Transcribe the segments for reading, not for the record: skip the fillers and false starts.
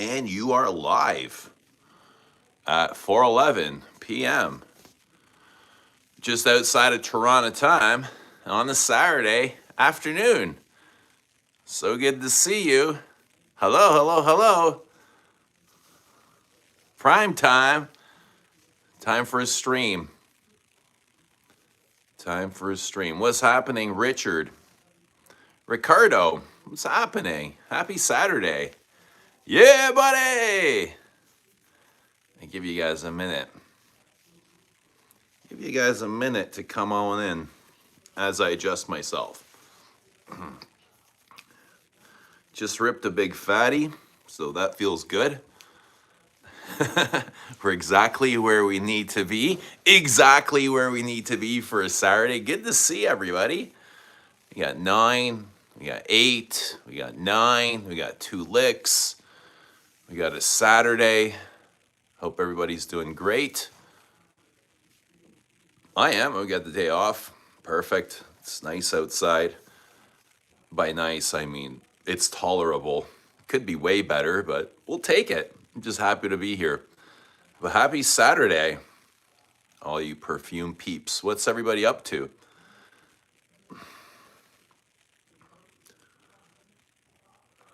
and you are live at 4:11 p.m. just outside of Toronto time on a Saturday afternoon. So good to see you. Hello, hello, hello. Prime time. Time for a stream. Time for a stream. What's happening, Richard? Ricardo, what's happening? Happy Saturday. Yeah, buddy. I give you guys a minute. Give you guys a minute to come on in as I adjust myself. Just ripped a big fatty, so that feels good. We're exactly where we need to be. Exactly where we need to be for a Saturday. Good to see everybody. We got 9, we got 8, we got 9, we got 2 licks. We got a Saturday. Hope everybody's doing great. I am. We got the day off. Perfect. It's nice outside. By nice, I mean it's tolerable. Could be way better, but we'll take it. I'm just happy to be here. But happy Saturday, all you perfume peeps. What's everybody up to?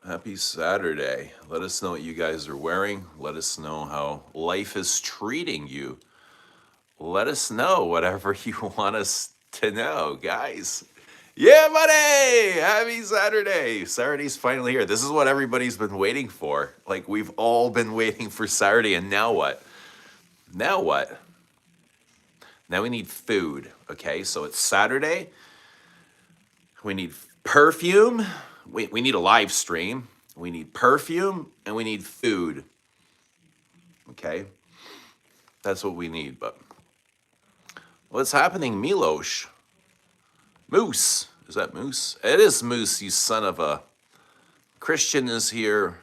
Happy Saturday. Let us know what you guys are wearing. Let us know how life is treating you. Let us know whatever you want us to know, guys. Yeah, buddy! Happy Saturday! Saturday's finally here. This is what everybody's been waiting for. Like, we've all been waiting for Saturday, and now what? Now what? Now we need food, okay? So it's Saturday. We need perfume. We need a live stream. We need perfume, and we need food. Okay? That's what we need, but... What's happening, Milosh? Moose. Is that Moose? It is Moose, you son of a... Christian is here.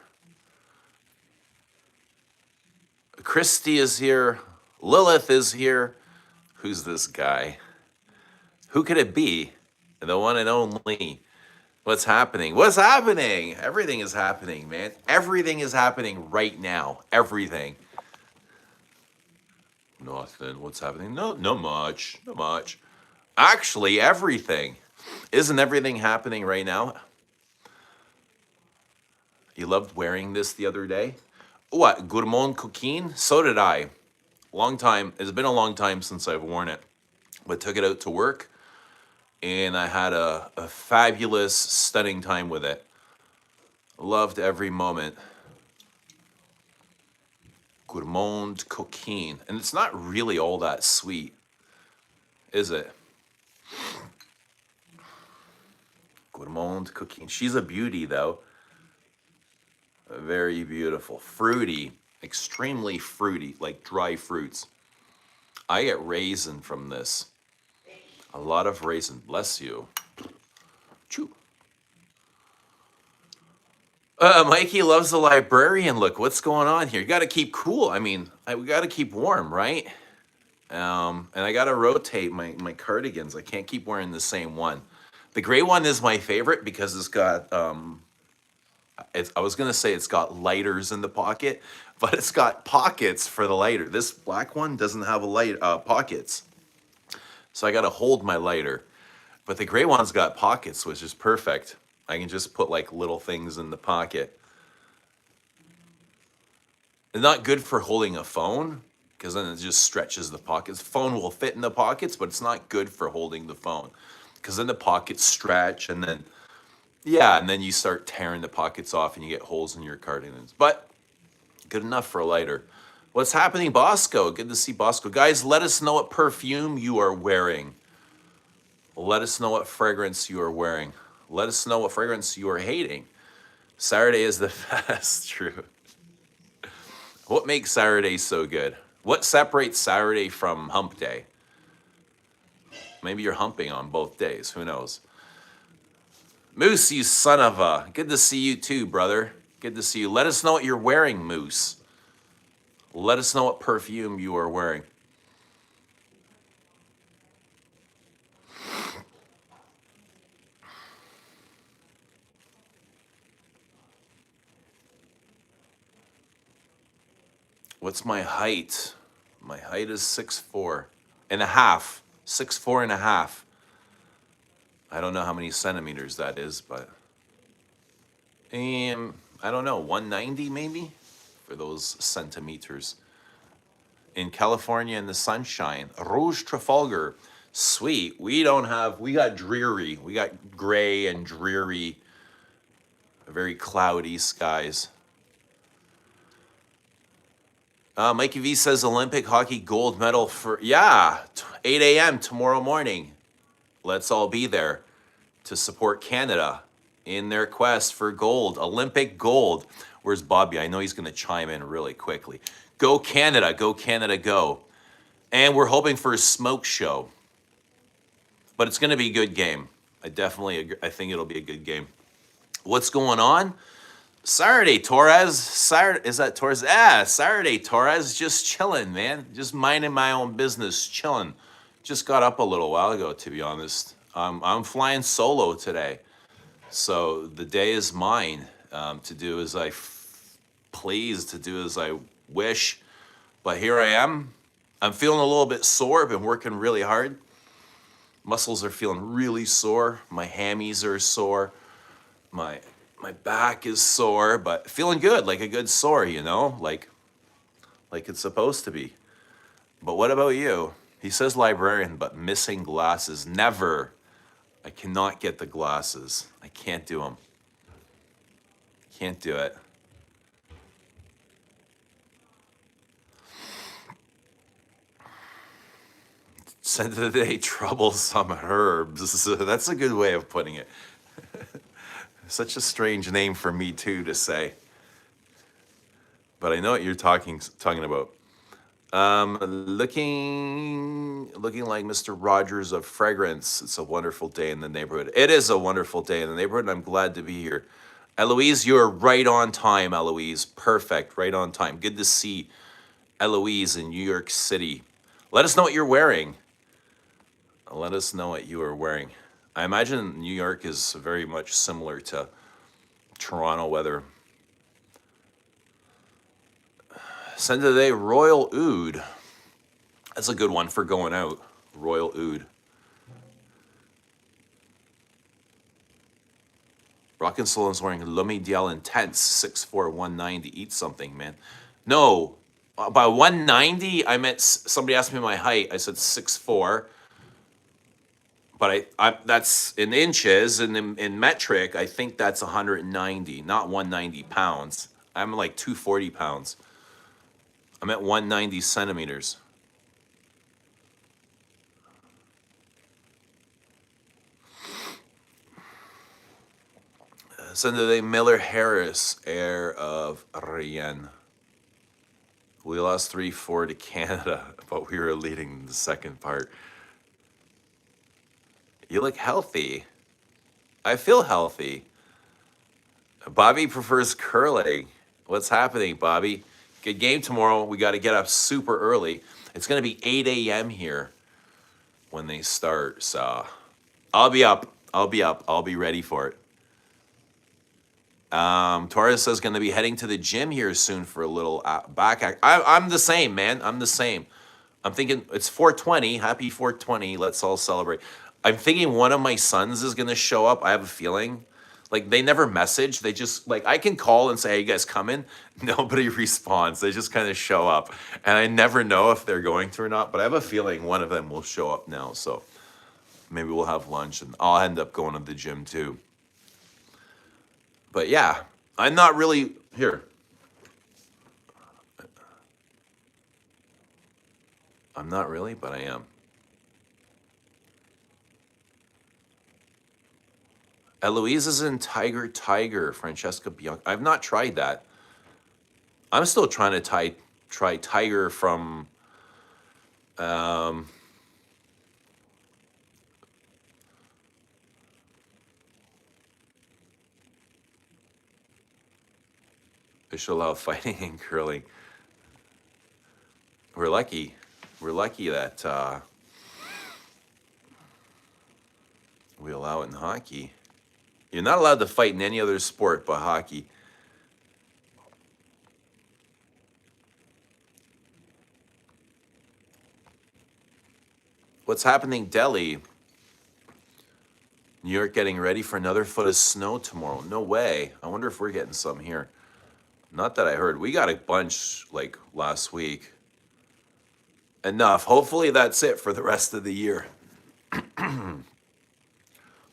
Christy is here. Lilith is here. Who's this guy? Who could it be? The one and only. What's happening? What's happening? Everything is happening, man. Everything is happening right now. Everything. Nothing. What's happening? No much. Not much. Actually, everything. Isn't everything happening right now? You loved wearing this the other day? What? Gourmand Coquin? So did I. Long time. It's been a long time since I've worn it. But took it out to work. And I had a fabulous, stunning time with it. Loved every moment. Gourmand Coquin. And it's not really all that sweet, is it? Gourmand Coquin. She's a beauty, though. Very beautiful. Fruity. Extremely fruity, like dry fruits. I get raisin from this. A lot of raisin. Bless you. Chew. Mikey loves the librarian look. What's going on here? You got to keep cool. I mean, we got to keep warm, right? And I got to rotate my cardigans. I can't keep wearing the same one. The gray one is my favorite because it's got, I was going to say it's got lighters in the pocket, but it's got pockets for the lighter. This black one doesn't have pockets. So I got to hold my lighter. But the gray one's got pockets, which is perfect. I can just put like little things in the pocket. It's not good for holding a phone because then it just stretches the pockets. Phone will fit in the pockets, but it's not good for holding the phone because then the pockets stretch and then, yeah, and then you start tearing the pockets off and you get holes in your cardigans. But good enough for a lighter. What's happening, Bosco? Good to see Bosco. Guys, let us know what perfume you are wearing. Let us know what fragrance you are wearing. Let us know what fragrance you are hating. Saturday is the best, true. What makes Saturday so good? What separates Saturday from hump day? Maybe you're humping on both days. Who knows? Moose, you son of a... Good to see you too, brother. Good to see you. Let us know what you're wearing, Moose. Let us know what perfume you are wearing. What's my height? My height is 6'4" and a half. 6'4" and a half. I don't know how many centimeters that is, but I don't know, 190 maybe for those centimeters. In California in the sunshine, Rouge Trafalgar. Sweet. We got dreary. We got gray and dreary, very cloudy skies. Mikey V says Olympic hockey gold medal for, 8 a.m. tomorrow morning. Let's all be there to support Canada in their quest for gold, Olympic gold. Where's Bobby? I know he's going to chime in really quickly. Go Canada, go Canada, go. And we're hoping for a smoke show. But it's going to be a good game. I think it'll be a good game. What's going on? Saturday, Torres. Is that Torres? Saturday, Torres. Just chilling, man. Just minding my own business, chilling. Just got up a little while ago, to be honest. I'm flying solo today. So the day is mine to do as I please, to do as I wish. But here I am. I'm feeling a little bit sore. Been working really hard. Muscles are feeling really sore. My hammies are sore. My back is sore, but feeling good, like a good sore, like it's supposed to be. But what about you? He says librarian, but missing glasses. Never. I cannot get the glasses. I can't do them. Can't do it. Scent of the day, troublesome herbs. That's a good way of putting it. Such a strange name for me too to say. But I know what you're talking about. Looking like Mr. Rogers of Fragrance. It's a wonderful day in the neighborhood. It is a wonderful day in the neighborhood, and I'm glad to be here. Eloise, you're right on time, Eloise. Perfect, right on time. Good to see Eloise in New York City. Let us know what you're wearing. Let us know what you are wearing. I imagine New York is very much similar to Toronto weather. Send today Royal Oud. That's a good one for going out. Royal Oud. Rockin' Solon's wearing Lumi Dial Intense 6'4", 190. Eat something, man. No, by 190, I meant somebody asked me my height. I said 6'4". But I that's in inches, and in metric, I think that's 190, not 190 pounds. I'm like 240 pounds. I'm at 190 centimeters. Sunday Miller Harris, heir of Rien. We lost 3-4 to Canada, but we were leading the second part. You look healthy. I feel healthy. Bobby prefers curling. What's happening, Bobby? Good game tomorrow. We got to get up super early. It's going to be 8 a.m. here when they start. So I'll be up. I'll be ready for it. Torres says going to be heading to the gym here soon for a little back act. I'm the same, man. I'm the same. I'm thinking it's 420. Happy 420. Let's all celebrate. I'm thinking one of my sons is going to show up. I have a feeling. Like, they never message. They just, like, I can call and say, hey, you guys coming? Nobody responds. They just kind of show up. And I never know if they're going to or not. But I have a feeling one of them will show up now. So maybe we'll have lunch. And I'll end up going to the gym, too. But, yeah, I'm not really... Here. I'm not really, but I am. Eloise is in Tiger, Francesca Bianca. I've not tried that. I'm still trying to try Tiger from they should allow fighting and curling. We're lucky. We're lucky that we allow it in hockey. You're not allowed to fight in any other sport but hockey. What's happening, Delhi? New York getting ready for another foot of snow tomorrow. No way. I wonder if we're getting some here. Not that I heard. We got a bunch like last week. Enough. Hopefully that's it for the rest of the year.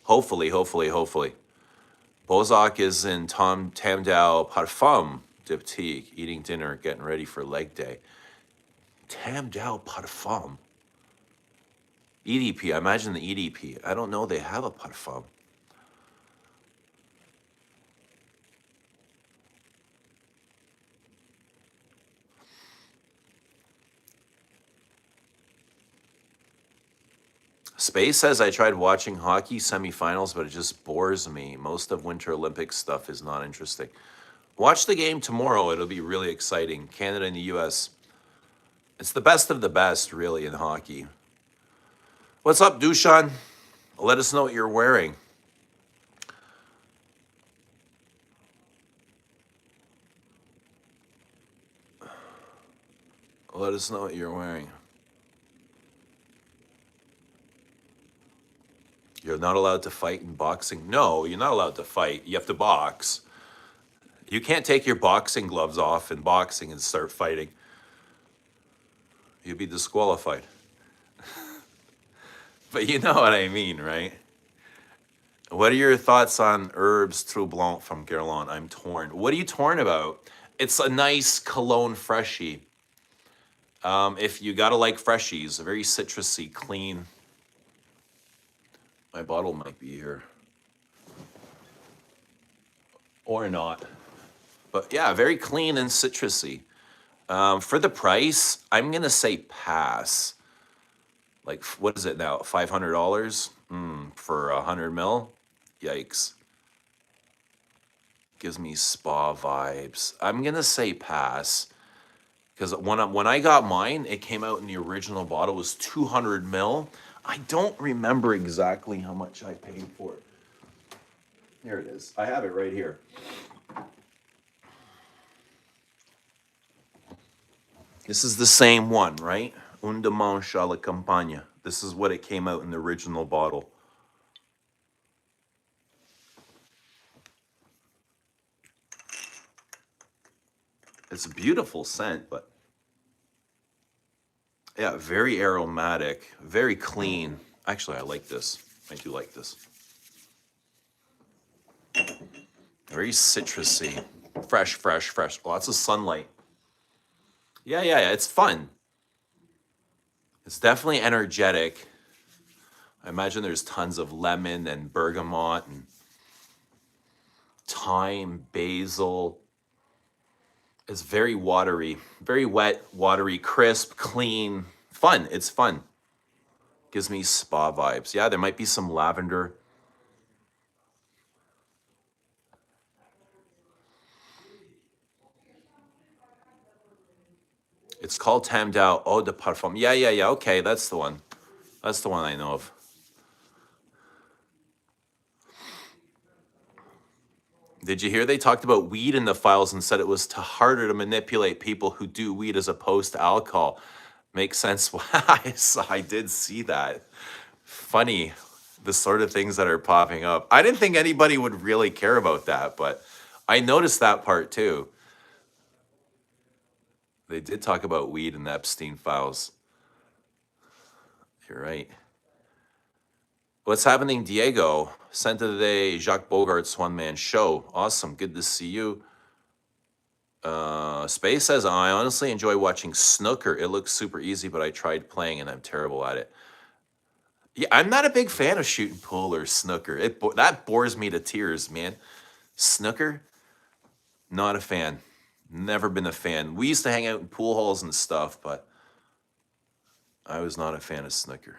Hopefully. Bozak is in Tamdao Parfum Diptyque, eating dinner, getting ready for leg day. Tamdao Parfum. EDP. I imagine the EDP. I don't know they have a parfum. Space says I tried watching hockey semifinals, but it just bores me. Most of Winter Olympics stuff is not interesting. Watch the game tomorrow. It'll be really exciting. Canada and the U.S. It's the best of the best, really, in hockey. What's up, Dushan? Let us know what you're wearing. Let us know what you're wearing. You're not allowed to fight in boxing? No, you're not allowed to fight. You have to box. You can't take your boxing gloves off in boxing and start fighting. You'd be disqualified. But you know what I mean, right? What are your thoughts on Herbes Troublante from Guerlain? I'm torn. What are you torn about? It's a nice cologne freshie. If you gotta like freshies, very citrusy, clean. My bottle might be here. Or not. But yeah, very clean and citrusy. For the price, I'm gonna say pass. Like, what is it now? $500 for 100 mil? Yikes. Gives me spa vibes. I'm gonna say pass. Because when I got mine, it came out in the original bottle. It was 200 mil. I don't remember exactly how much I paid for it. Here it is. I have it right here. This is the same one, right? Un dimanche à la campagne. This is what it came out in the original bottle. It's a beautiful scent, but yeah, very aromatic, very clean. Actually, I like this. I do like this. Very citrusy. Fresh. Lots of sunlight. Yeah. It's fun. It's definitely energetic. I imagine there's tons of lemon and bergamot and thyme, basil. It's very watery, very wet, watery, crisp, clean, fun. It's fun. Gives me spa vibes. Yeah, there might be some lavender. It's called Tamdao Eau de Parfum. Yeah. Okay, that's the one. That's the one I know of. Did you hear they talked about weed in the files and said it was harder to manipulate people who do weed as opposed to alcohol? Makes sense. I did see that. Funny, the sort of things that are popping up. I didn't think anybody would really care about that, but I noticed that part too. They did talk about weed in the Epstein files. You're right. What's happening, Diego? Sent of the day, Jacques Bogart's one-man show. Awesome. Good to see you. Space says, I honestly enjoy watching snooker. It looks super easy, but I tried playing and I'm terrible at it. Yeah, I'm not a big fan of shooting pool or snooker. That bores me to tears, man. Snooker, not a fan. Never been a fan. We used to hang out in pool halls and stuff, but I was not a fan of snooker.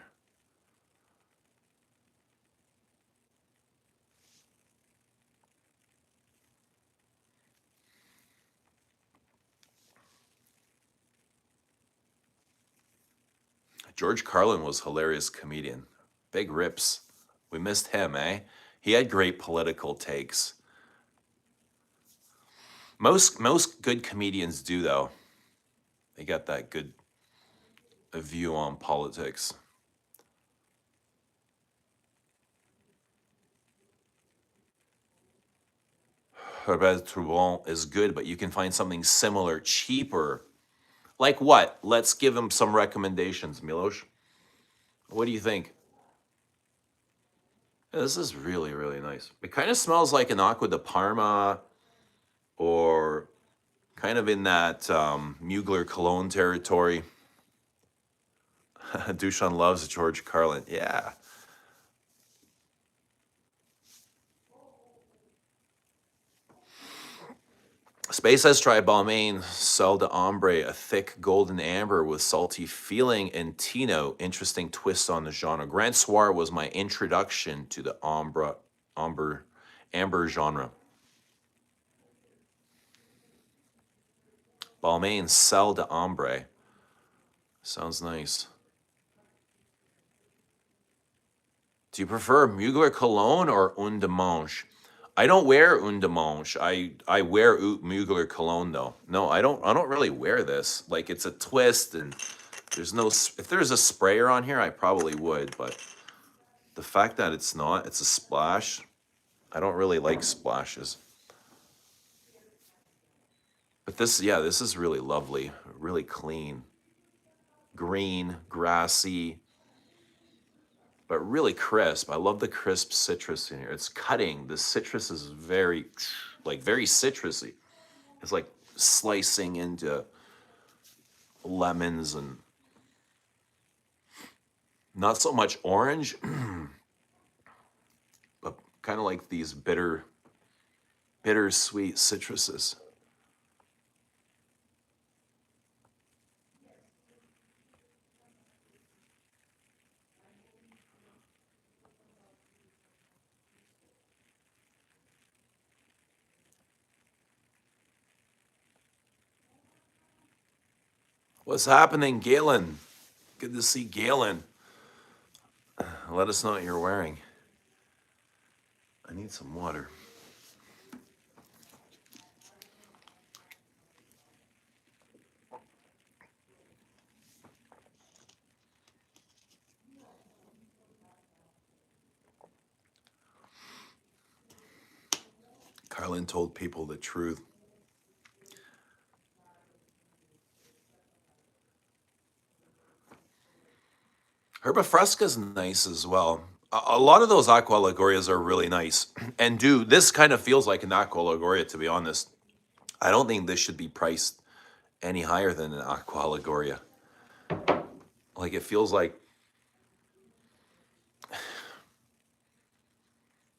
George Carlin was a hilarious comedian. Big rips. We missed him, eh? He had great political takes. Most good comedians do, though. They got that good view on politics. Hermes Trouble is good, but you can find something similar, cheaper. Like what? Let's give him some recommendations, Milos. What do you think? Yeah, this is really, really nice. It kind of smells like an Aqua de Parma or kind of in that Mugler Cologne territory. Dushan loves George Carlin. Yeah. Space says try Balmain Sel de Ombre, a thick golden amber with salty feeling, and Tino, interesting twist on the genre. Grand Soir was my introduction to the amber genre. Balmain Sel de Ombre. Sounds nice. Do you prefer Mugler Cologne or Un Dimanche? I don't wear Un Dimanche. I wear Mugler Cologne though. No, I don't really wear this. Like it's a twist and there's no if there's a sprayer on here, I probably would, but the fact that it's not, it's a splash. I don't really like splashes. But this, yeah, this is really lovely, really clean. Green, grassy, but really crisp. I love the crisp citrus in here. It's cutting. The citrus is very, like very citrusy. It's like slicing into lemons and not so much orange, but kind of like these bittersweet citruses. What's happening, Galen? Good to see Galen. Let us know what you're wearing. I need some water. Carlin told people the truth. Herba Fresca's nice as well. A lot of those Aqua Ligurias are really nice. And this kind of feels like an Aqua Liguria, to be honest. I don't think this should be priced any higher than an Aqua Liguria. Like it feels like,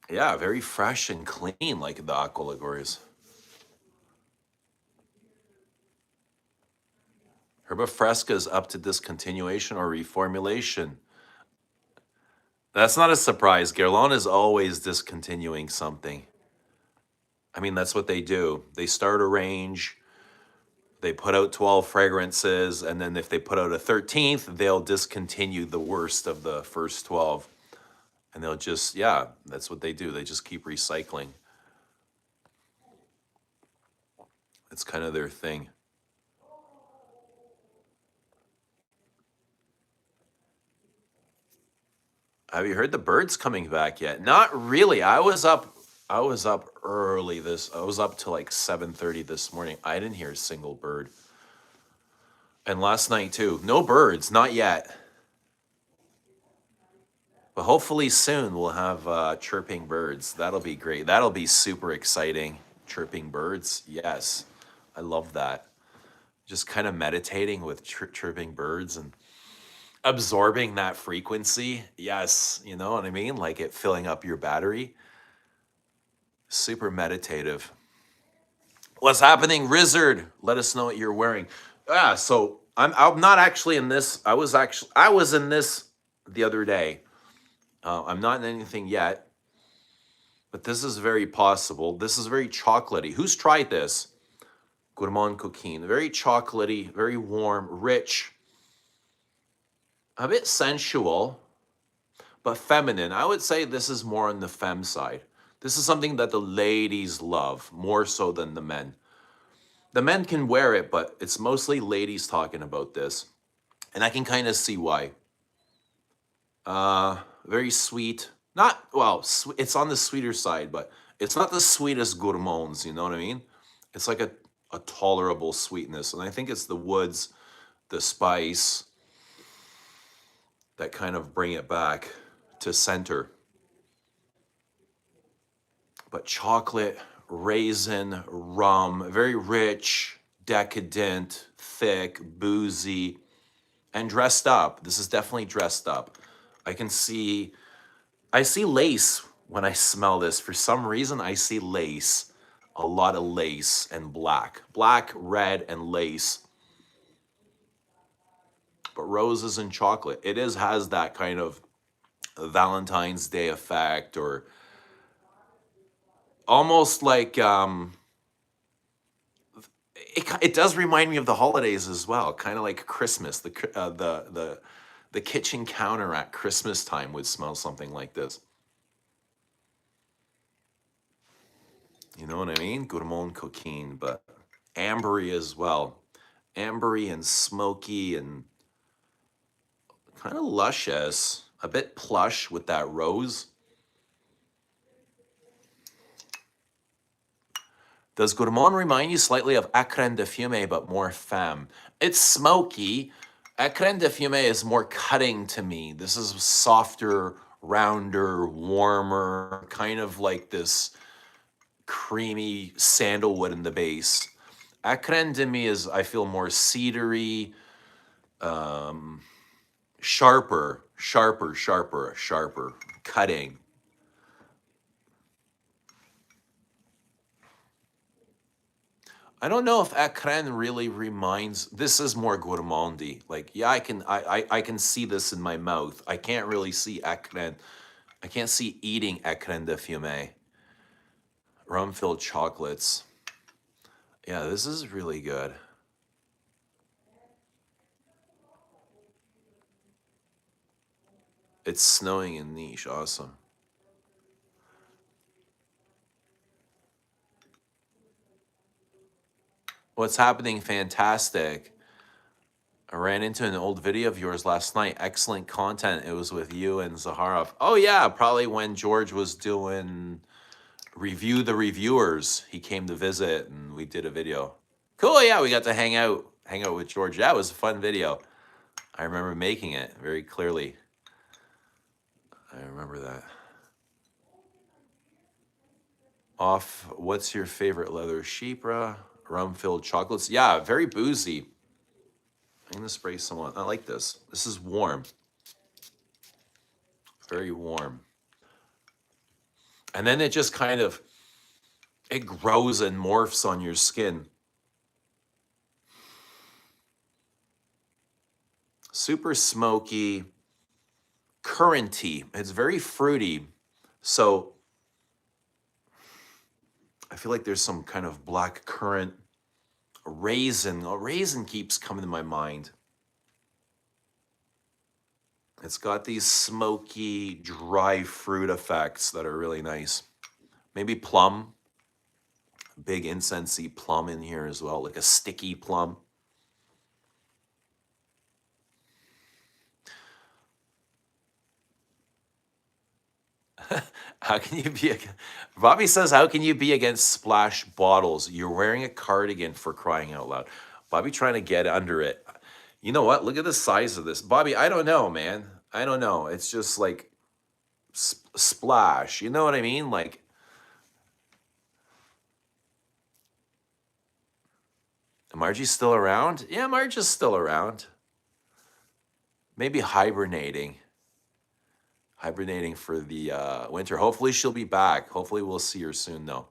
yeah, very fresh and clean like the Aqua Ligurias. Herba Fresca is up to discontinuation or reformulation. That's not a surprise. Guerlain is always discontinuing something. I mean, that's what they do. They start a range, they put out 12 fragrances, and then if they put out a 13th, they'll discontinue the worst of the first 12. And they'll just, yeah, that's what they do. They just keep recycling. It's kind of their thing. Have you heard the birds coming back yet? Not really. I was up early I was up till like 7:30 this morning. I didn't hear a single bird. And last night too. No birds, not yet. But hopefully soon we'll have chirping birds. That'll be great. That'll be super exciting. Chirping birds. Yes. I love that. Just kind of meditating with chirping birds and absorbing that frequency. Yes, you know what I mean? Like it filling up your battery. Super meditative. What's happening, Rizzard? Let us know what you're wearing. Yeah, so I'm not actually in this. I was in this the other day. I'm not in anything yet, but this is very possible. This is very chocolatey. Who's tried this? Gourmand Coquin. Very chocolatey, very warm, rich, a bit sensual, but feminine. I would say this is more on the femme side. This is something that the ladies love more so than the men. The men can wear it, but it's mostly ladies talking about this. And I can kind of see why. Very sweet. Not, well, it's on the sweeter side, but It's not the sweetest gourmands, you know what I mean? It's like a tolerable sweetness. And I think it's the woods, the spice that kind of bring it back to center. But chocolate, raisin, rum, very rich, decadent, thick, boozy, and dressed up. This is definitely dressed up. I see lace when I smell this. For some reason, I see lace, a lot of lace and black. Black, red, and lace. But roses and chocolate. It has that kind of Valentine's Day effect, or almost like it does remind me of the holidays as well, kind of like Christmas. The kitchen counter at Christmas time would smell something like this. You know what I mean? Gourmand Coquin, but ambery as well. Ambery and smoky and kind of luscious, a bit plush with that rose. Does Gourmand remind you slightly of Écrin de Fumée, but more femme? It's smoky. Écrin de Fumée is more cutting to me. This is softer, rounder, warmer, kind of like this creamy sandalwood in the base. Écrin de Me is, I feel, more cedary, sharper, cutting. I don't know if Écrin really reminds. This is more gourmandy. Like, yeah, I can see this in my mouth. I can't really see Écrin. I can't see eating Écrin de Fumée. Rum-filled chocolates. Yeah, this is really good. It's snowing in Niche. Awesome. What's happening? Fantastic. I ran into an old video of yours last night. Excellent content. It was with you and Zaharov. Oh yeah, probably when George was doing Review the Reviewers. He came to visit and we did a video. Cool, yeah, we got to hang out with George. That was a fun video. I remember making it very clearly. I remember that. What's your favorite leather? Chypre, rum-filled chocolates. Yeah, very boozy. I'm gonna spray some on. I like this. This is warm. Very warm. And then it just kind of, it grows and morphs on your skin. Super smoky, curranty. It's very fruity. So I feel like there's some kind of black currant, raisin. A raisin keeps coming to my mind. It's got these smoky, dry fruit effects that are really nice. Maybe plum. Big incensey plum in here as well, like a sticky plum. How can you be? Bobby says, "How can you be against splash bottles? You're wearing a cardigan, for crying out loud." Bobby trying to get under it. You know what? Look at the size of this, Bobby. I don't know, man. I don't know. It's just like splash. You know what I mean? Like, Margie's still around? Yeah, Marge is still around. Maybe hibernating. Hibernating for the winter. Hopefully she'll be back. Hopefully we'll see her soon, though.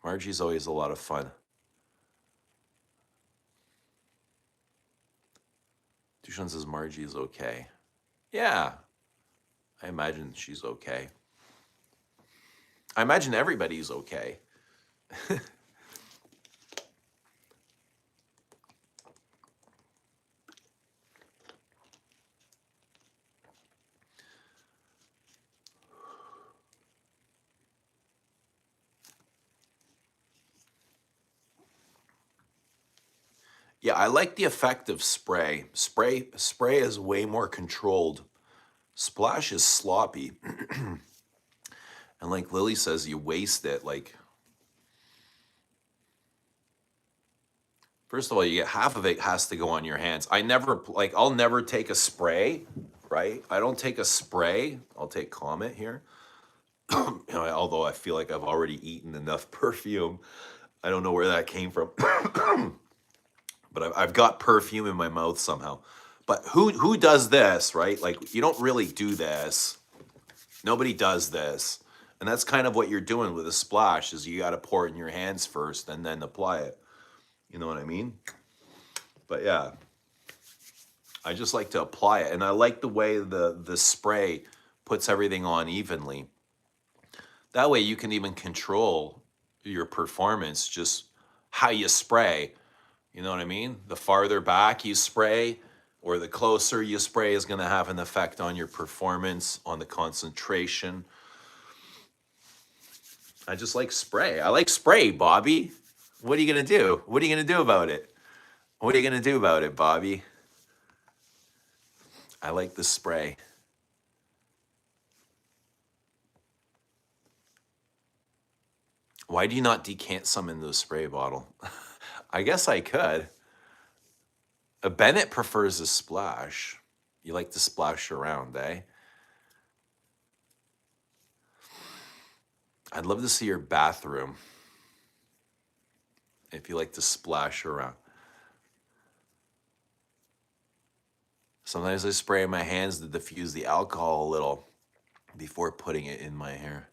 Margie's always a lot of fun. Dushan says Margie is okay. Yeah, I imagine she's okay. I imagine everybody's okay. Yeah, I like the effect of spray. Spray is way more controlled. Splash is sloppy. And like Lily says, you waste it. Like, first of all, you get half of it has to go on your hands. I never, like, I'll never take a spray, right? I don't take a spray. I'll take Comet here. You know, although I feel like I've already eaten enough perfume. I don't know where that came from. But I've got perfume in my mouth somehow. But who does this, right? Like, you don't really do this. Nobody does this. And that's kind of what you're doing with a splash, is you got to pour it in your hands first and then apply it. You know what I mean? But yeah, I just like to apply it. And I like the way the spray puts everything on evenly. That way you can even control your performance, just how you spray. You know what I mean? The farther back you spray or the closer you spray is going to have an effect on your performance, on the concentration. I just like spray. I like spray, Bobby. What are you going to do? What are you going to do about it? What are you going to do about it, Bobby? I like the spray. Why do you not decant some into the spray bottle? I guess I could. Bennett prefers a splash. You like to splash around, eh? I'd love to see your bathroom if you like to splash around. Sometimes I spray in my hands to diffuse the alcohol a little before putting it in my hair.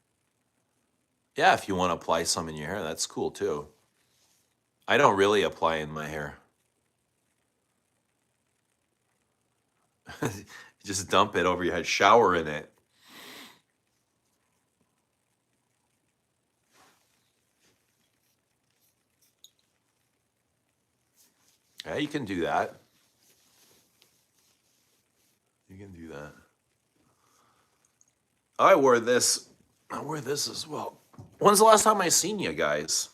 Yeah, if you want to apply some in your hair, that's cool too. I don't really apply in my hair. Just dump it over your head, shower in it. Yeah, you can do that. You can do that. I wore this as well. When's the last time I seen you guys?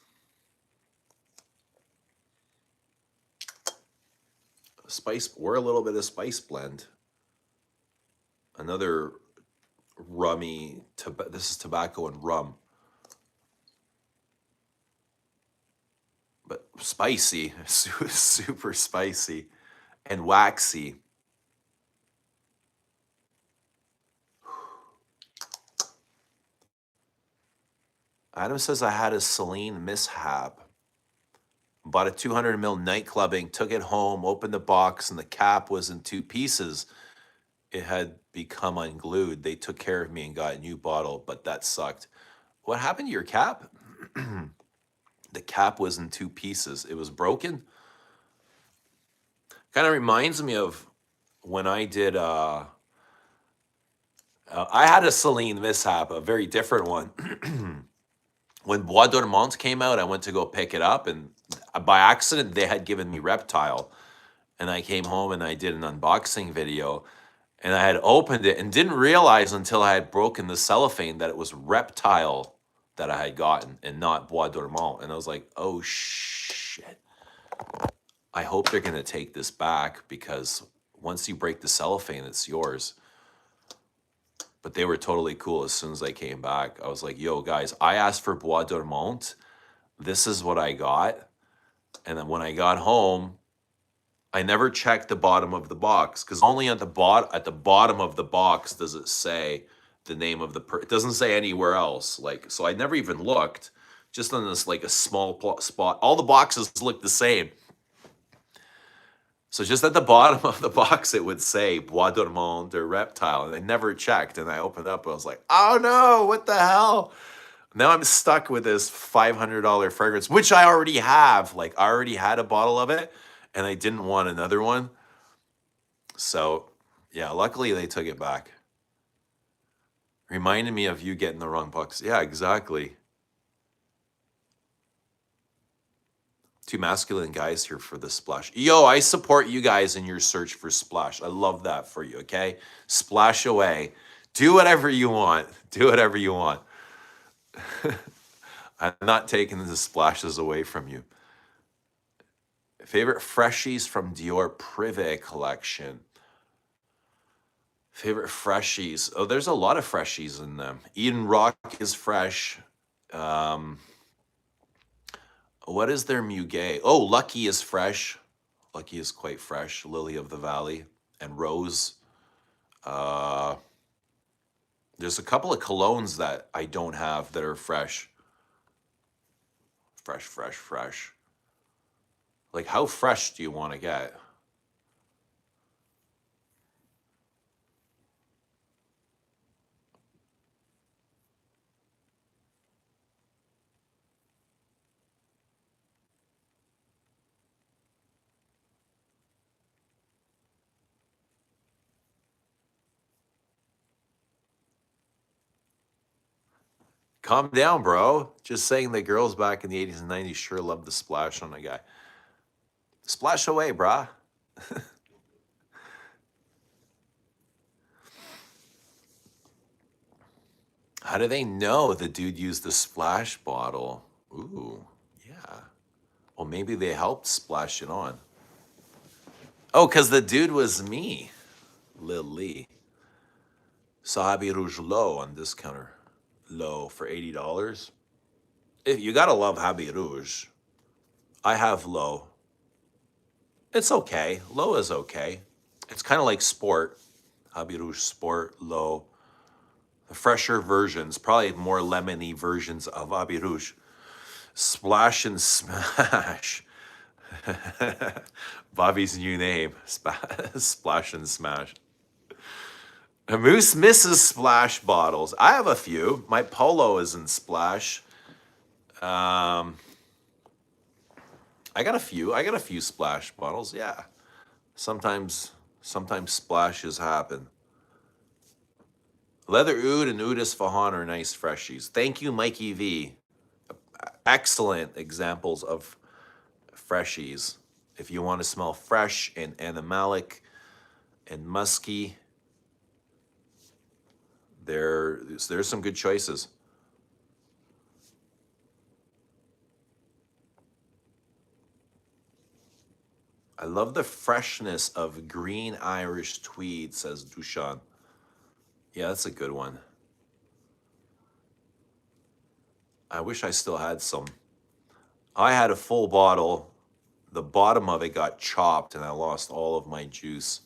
Spice, we're a little bit of spice blend. Another rummy, this is tobacco and rum. But spicy, super spicy and waxy. Adam says I had a Celine mishap. Bought a 200 ml nightclubbing, took it home, opened the box, and the cap was in 2 pieces. It had become unglued. They took care of me and got a new bottle, but that sucked. What happened to your cap? The cap was in 2 pieces. It was broken. Kind of reminds me of when I did, I had a Celine mishap, a very different one. When Bois Dormant came out, I went to go pick it up, and by accident, they had given me Reptile. And I came home and I did an unboxing video, and I had opened it and didn't realize until I had broken the cellophane that it was Reptile that I had gotten and not Bois Dormant. And I was like, oh shit. I hope they're going to take this back, because once you break the cellophane, it's yours. But they were totally cool as soon as I came back. I was like, yo, guys, I asked for Bois Dormant. This is what I got. And then when I got home, I never checked the bottom of the box, because only at the bottom of the box does it say the name of the it doesn't say anywhere else. Like, so I never even looked, just on this like a small spot. All the boxes look the same. So just at the bottom of the box, it would say Bois Dormant or Reptile, and I never checked. And I opened up, and I was like, oh no, what the hell? Now I'm stuck with this $500 fragrance, which I already have. Like, I already had a bottle of it, and I didn't want another one. So yeah, luckily they took it back. Reminded me of you getting the wrong box. Yeah, exactly. 2 masculine guys here for the splash. Yo, I support you guys in your search for splash. I love that for you, okay? Splash away. Do whatever you want. Do whatever you want. I'm not taking the splashes away from you. Favorite freshies from Dior Privé collection. Favorite freshies. Oh, there's a lot of freshies in them. Eden Rock is fresh. Um, what is their muguet? Oh, Lucky is fresh. Lucky is quite fresh. Lily of the Valley and Rose. Uh, there's a couple of colognes that I don't have that are fresh. Fresh, fresh, fresh. Like, how fresh do you want to get? Calm down, bro. Just saying the girls back in the 80s and 90s sure loved the splash on a guy. Splash away, brah. How do they know the dude used the splash bottle? Ooh, yeah. Well, maybe they helped splash it on. Oh, because the dude was me, Lil Lee. Sahabi Rouge Low on discounter. Low for $80. If you gotta love Habi Rouge. I have low. It's okay. Low is okay. It's kind of like sport. Habi Rouge Sport, low. The fresher versions, probably more lemony versions of Habi Rouge. Splash and Smash. Bobby's new name. Splash and Smash. Moose misses splash bottles. I have a few. My polo is in splash. I got a few. I got a few splash bottles. Yeah. Sometimes splashes happen. Leather Oud and Oud Isfahan are nice freshies. Thank you, Mikey V. Excellent examples of freshies. If you want to smell fresh and animalic and musky, there's some good choices. I love the freshness of green Irish tweed, says Dushan. Yeah, that's a good one. I wish I still had some. I had a full bottle. The bottom of it got chopped and I lost all of my juice.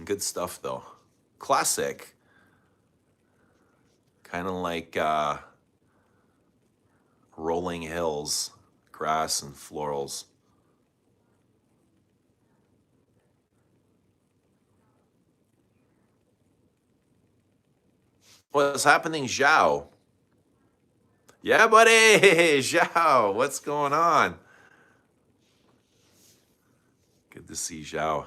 Good stuff though. Classic. Kind of like rolling hills, grass and florals. What's happening, Zhao? Yeah, buddy, Zhao, what's going on? Good to see Zhao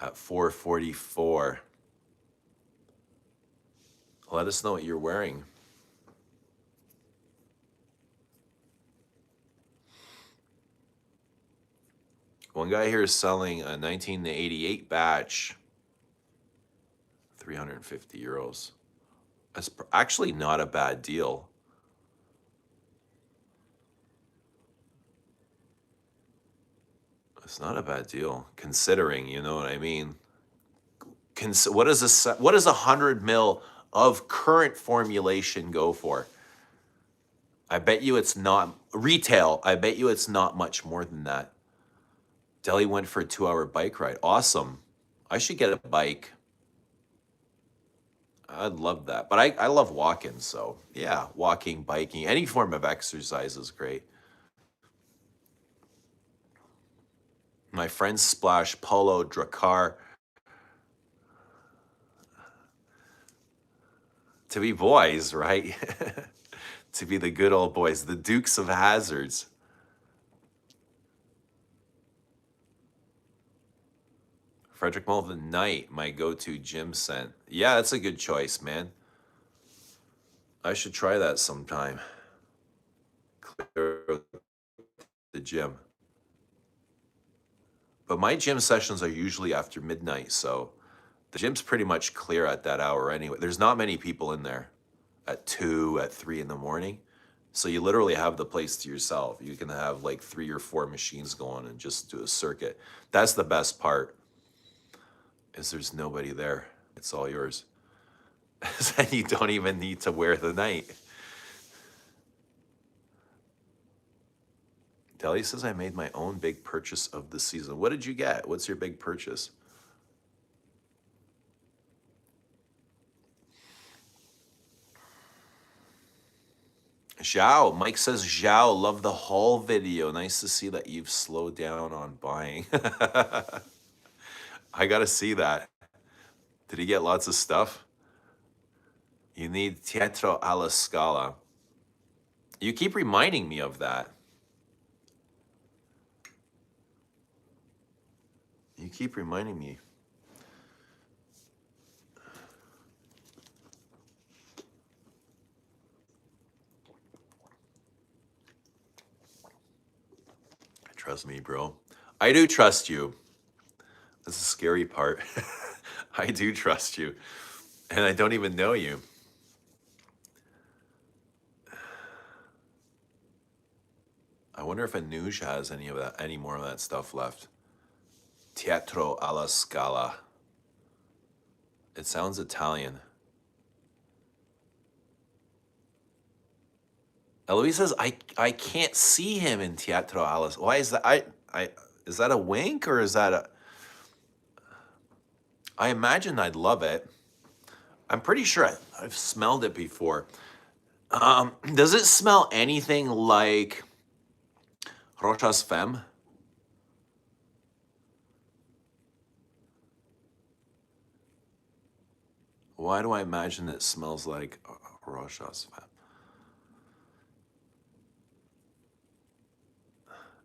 at 4:44. Let us know what you're wearing. One guy here is selling a 1988 batch, 350 euros. That's actually not a bad deal. It's not a bad deal, considering, you know what I mean? What does 100 mil of current formulation go for? I bet you it's not retail. I bet you it's not much more than that. Deli went for a 2-hour bike ride. Awesome. I should get a bike. I'd love that. But I love walking, so yeah, walking, biking, any form of exercise is great. My friends splash Polo Drakkar. To be boys, right? To be the good old boys, the Dukes of Hazards. Frederick Mulvin Knight, my go-to gym scent. Yeah, that's a good choice, man. I should try that sometime. Clear the gym. But my gym sessions are usually after midnight, so the gym's pretty much clear at that hour anyway. There's not many people in there at 2, at 3 in the morning. So you literally have the place to yourself. You can have like 3 or 4 machines going and just do a circuit. That's the best part, is there's nobody there. It's all yours. And you don't even need to wear the night. Deli says, I made my own big purchase of the season. What did you get? What's your big purchase? Zhao, Mike says, Zhao, love the haul video. Nice to see that you've slowed down on buying. I gotta see that. Did he get lots of stuff? You need Teatro alla Scala. You keep reminding me of that. You keep reminding me. Trust me, bro. I do trust you. That's the scary part. I do trust you. And I don't even know you. I wonder if Amouage has any more of that stuff left. Teatro alla Scala. It sounds Italian. Eloise says, I can't see him in Teatro alla. Why is that? Is that a wink, or is that a... I imagine I'd love it. I'm pretty sure I've smelled it before. Does it smell anything like Rochas Femme? Why do I imagine it smells like Rochas Femme?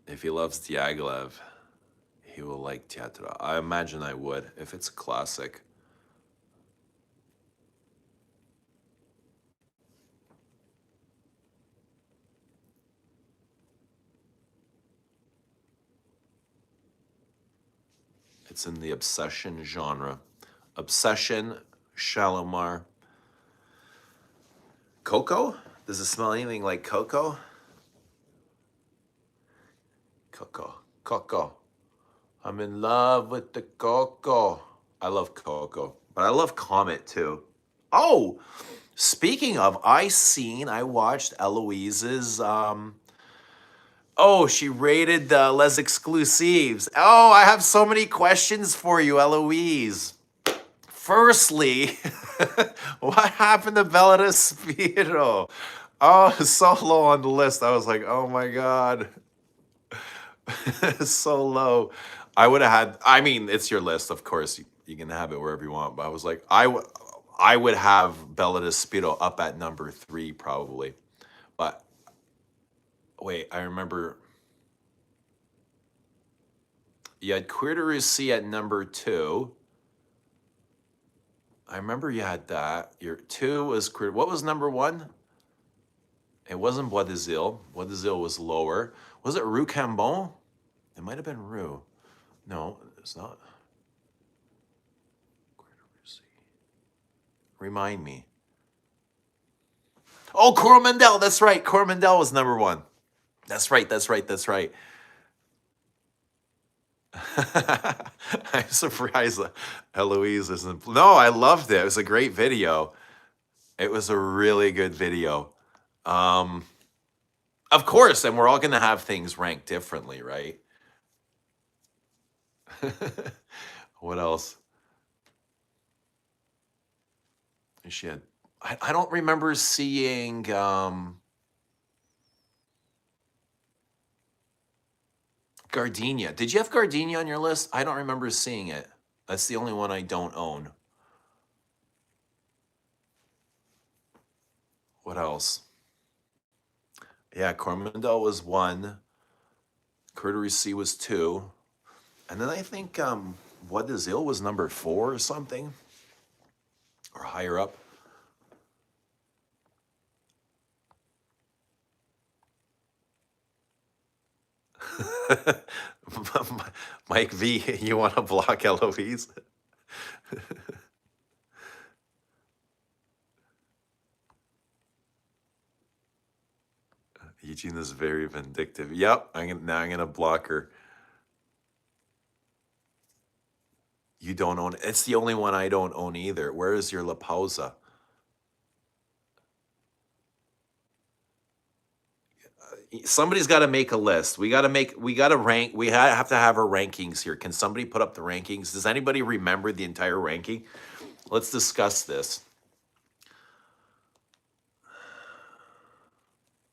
If he loves Diaghilev, he will like Teatro. I imagine I would, if it's a classic. It's in the obsession genre. Obsession, Shalimar. Cocoa? Does it smell anything like cocoa? Cocoa. I'm in love with the cocoa. I love cocoa, but I love Comet too. Oh, speaking of, I watched Eloise's, she rated Les Exclusives. Oh, I have so many questions for you, Eloise. Firstly, what happened to Bella Spiro? Oh, so low on the list. I was like, oh my God. So low. I would have had, I mean, it's your list, of course. You can have it wherever you want. But I was like, I would have Bella Spiro up at number 3 probably. But wait, I remember you had Queer de Russie at number 2. I remember you had that. Your 2 was Queer. What was number 1? It wasn't Bois d'Azil. Bois d'Azil was lower. Was it Rue Cambon? It might have been Rue. No, it's not. Queer de Russie. Remind me. Oh, Coromandel. That's right. Coromandel was number 1. That's right. I'm surprised that Eloise isn't. No, I loved it. It was a great video. It was a really good video. Of course, and we're all going to have things ranked differently, right? What else? She had. I don't remember seeing. Gardenia. Did you have Gardenia on your list? I don't remember seeing it. That's the only one I don't own. What else? Yeah, Coromandel was 1. Queer de Russie was 2. And then I think Bois d'Azil was number 4 or something. Or higher up. Mike V, you want to block Eloise? Eugene is very vindictive. Yep, I'm gonna block her. You don't own it. It's the only one I don't own either. Where is your La Pausa? Somebody's got to make a list. We got to rank. Have to have our rankings here. Can somebody put up the rankings? Does anybody remember the entire ranking? Let's discuss this.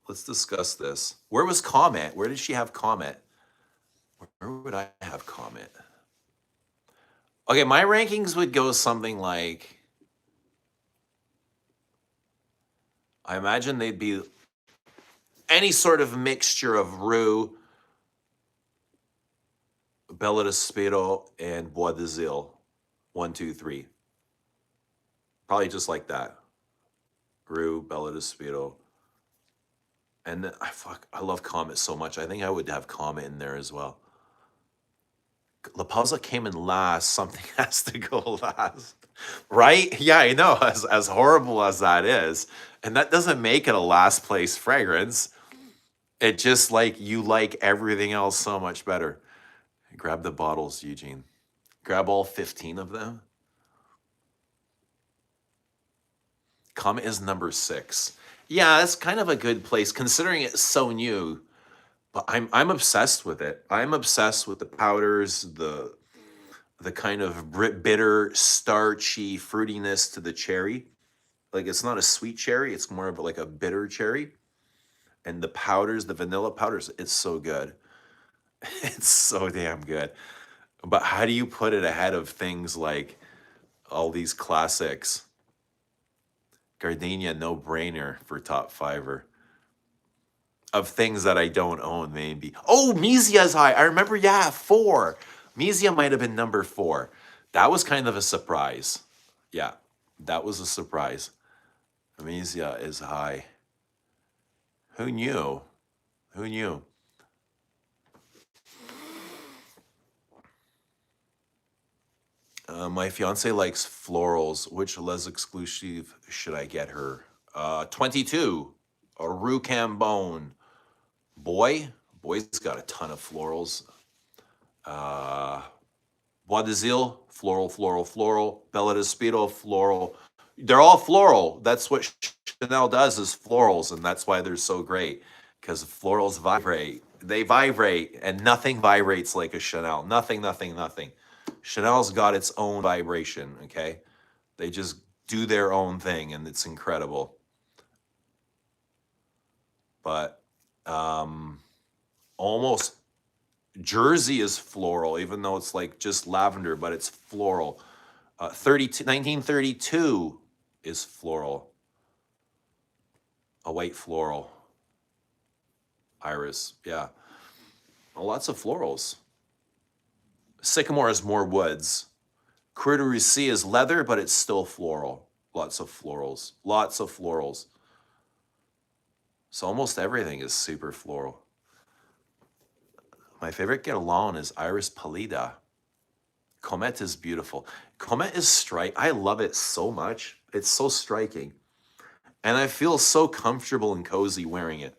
Let's discuss this. Where was Comet? Where did she have Comet? Where would I have Comet? Okay, my rankings would go something like, I imagine they'd be any sort of mixture of Rue, Bella de Spiro, and Bois de Zille. 1, 2, 3. Probably just like that. Rue, Bella de Spiro. And then, I love Comet so much. I think I would have Comet in there as well. La Pausa came in last. Something has to go last. Right? Yeah, I know. As horrible as that is. And that doesn't make it a last place fragrance. It just like you like everything else so much better. Grab the bottles, Eugene. Grab all 15 of them. Comet is number 6. Yeah, that's kind of a good place considering it's so new. But I'm obsessed with it. I'm obsessed with the powders, the kind of bitter, starchy fruitiness to the cherry. Like it's not a sweet cherry, it's more of like a bitter cherry. And the powders, the vanilla powders, it's so good. It's so damn good. But how do you put it ahead of things like all these classics? Gardenia, no brainer for top fiver. Of things that I don't own, maybe. Oh, Misia's high. I remember, yeah, 4. Misia might have been number 4. That was kind of a surprise. Yeah, that was a surprise. Misia is high. Who knew? Who knew? My fiance likes florals. Which Les Exclusive should I get her? 22. A Rue Cambone. Boy's got a ton of florals. Bois de Zille, floral, floral, floral. Bella de Spiro, floral. They're all floral. That's what Chanel does is florals, and that's why they're so great. Because florals vibrate. They vibrate, and nothing vibrates like a Chanel. Nothing, nothing, nothing. Chanel's got its own vibration, okay? They just do their own thing, and it's incredible. But almost Jersey is floral, even though it's like just lavender, but it's floral. 1932 is floral. A white floral. Iris, yeah. Well, lots of florals. Sycamore is more woods. Coeur de Russie is leather, but it's still floral. Lots of florals. Lots of florals. So almost everything is super floral. My favorite Guerlain is Iris Pallida. Comet is beautiful. Comet is I love it so much. It's so striking. And I feel so comfortable and cozy wearing it.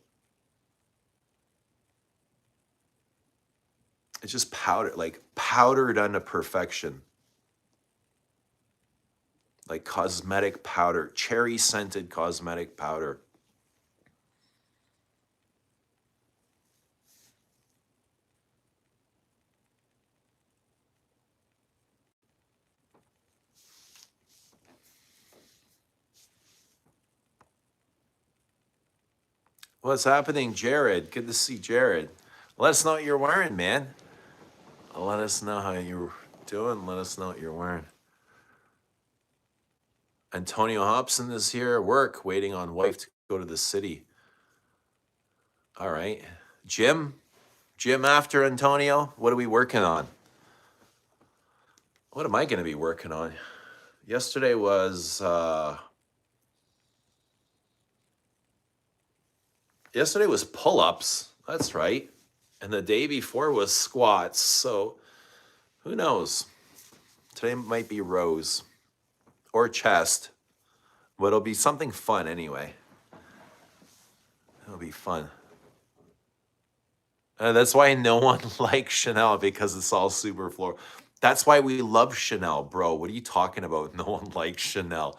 It's just powdered unto perfection. Like cosmetic powder, cherry scented cosmetic powder. What's happening, Jared? Good to see Jared. Let us know what you're wearing, man. Let us know how you're doing. Let us know what you're wearing. Antonio Hobson is here at work, waiting on wife to go to the city. All right. Jim after Antonio, what are we working on? What am I going to be working on? Yesterday was pull-ups. That's right. And the day before was squats. So who knows? Today might be rows or chest, but it'll be something fun anyway. It'll be fun. That's why no one likes Chanel because it's all super floral. That's why we love Chanel, bro. What are you talking about? No one likes Chanel.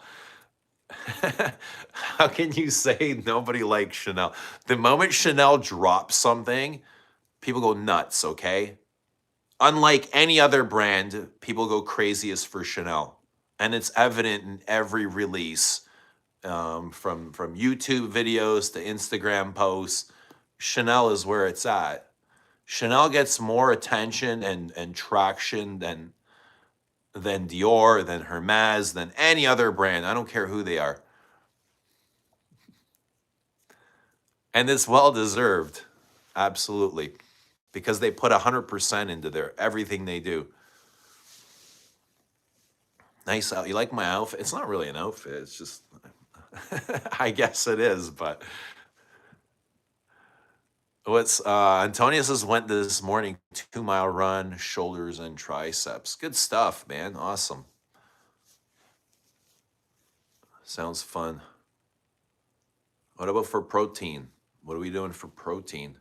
How can you say nobody likes Chanel? The moment Chanel drops something, people go nuts, okay? Unlike any other brand, people go craziest for Chanel. And it's evident in every release, from YouTube videos to Instagram posts. Chanel is where it's at. Chanel gets more attention and traction than Dior, than Hermes, than any other brand. I don't care who they are. And it's well deserved. Absolutely. Because they put 100% into their everything they do. Nice out. You like my outfit? It's not really an outfit. It's just I guess it is, but what's Antonio says went this morning 2 mile run, shoulders and triceps. Good stuff, man. Awesome. Sounds fun. What about for protein? What are we doing for protein?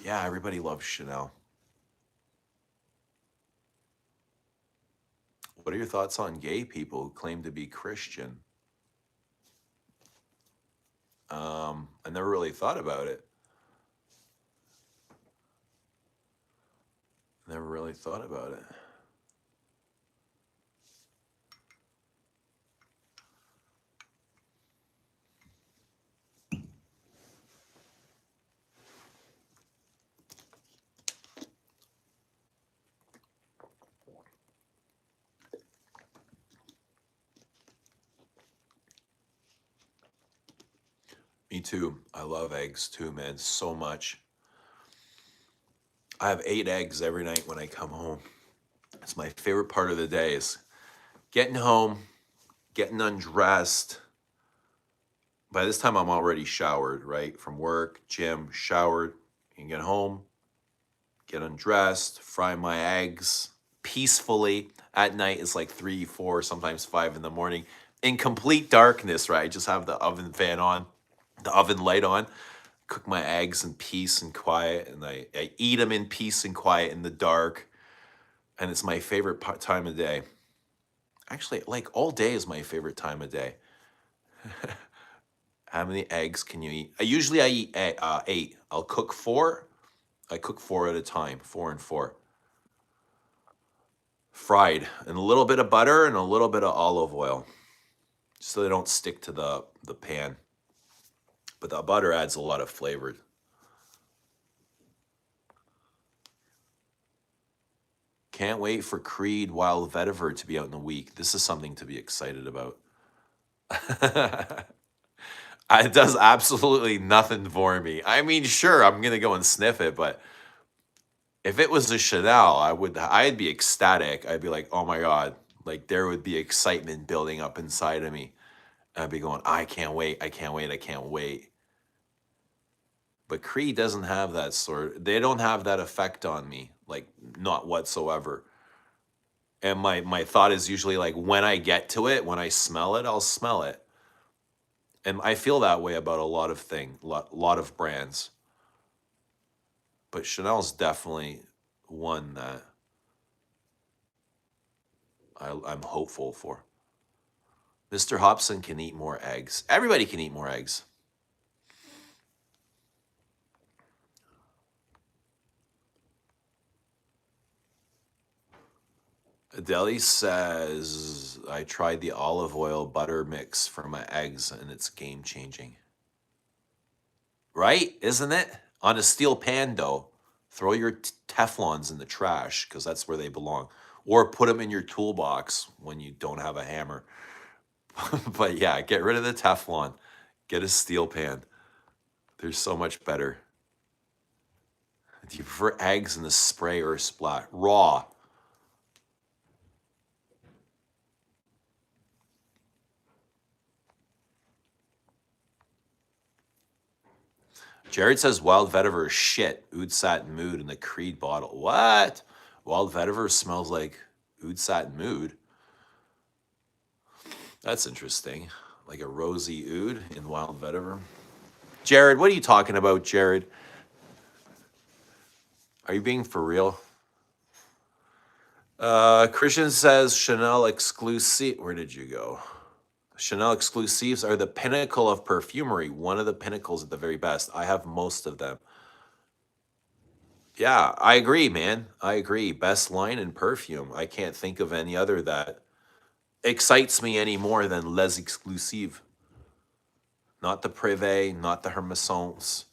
Yeah, everybody loves Chanel. What are your thoughts on gay people who claim to be Christian? I never really thought about it. Never really thought about it. Me too. I love eggs too, man, so much. I have 8 eggs every night when I come home. It's my favorite part of the day is getting home, getting undressed. By this time, I'm already showered, right? From work, gym, showered, and get home, get undressed, fry my eggs peacefully. At night, it's like 3, 4, sometimes 5 in the morning in complete darkness, right? I just have the oven fan on, the oven light on, cook my eggs in peace and quiet, and I eat them in peace and quiet in the dark. And it's my favorite time of day. Actually, like all day is my favorite time of day. How many eggs can you eat? I eat 8. I'll cook 4. I cook 4 at a time, 4 and 4. Fried, and a little bit of butter and a little bit of olive oil, so they don't stick to the pan. But the butter adds a lot of flavor. Can't wait for Creed Wild Vetiver to be out in a week. This is something to be excited about. It does absolutely nothing for me. I mean, sure, I'm gonna go and sniff it, but if it was a Chanel, I'd be ecstatic. I'd be like, oh my God, like there would be excitement building up inside of me. I'd be going, I can't wait, I can't wait, I can't wait. But Creed doesn't have that they don't have that effect on me, like not whatsoever. And my thought is usually like when I get to it, when I smell it, I'll smell it. And I feel that way about a lot of lot of brands. But Chanel's definitely one that I'm hopeful for. Mr. Hobson can eat more eggs. Everybody can eat more eggs. Adeli says, I tried the olive oil butter mix for my eggs and it's game changing. Right? Isn't it? On a steel pan, though, throw your Teflons in the trash because that's where they belong. Or put them in your toolbox when you don't have a hammer. But yeah, get rid of the Teflon. Get a steel pan. They're so much better. Do you prefer eggs in the spray or splat? Raw. Jared says Wild Vetiver is shit. Oud Satin Mood in the Creed bottle. What? Wild Vetiver smells like Oud Satin Mood. That's interesting. Like a rosy oud in Wild Vetiver. Jared, what are you talking about, Jared? Are you being for real? Christian says Chanel exclusive. Where did you go? Chanel exclusives are the pinnacle of perfumery. One of the pinnacles at the very best. I have most of them. Yeah, I agree, man. I agree. Best line in perfume. I can't think of any other that excites me any more than Les Exclusives. Not the Privé, not the Hermesons,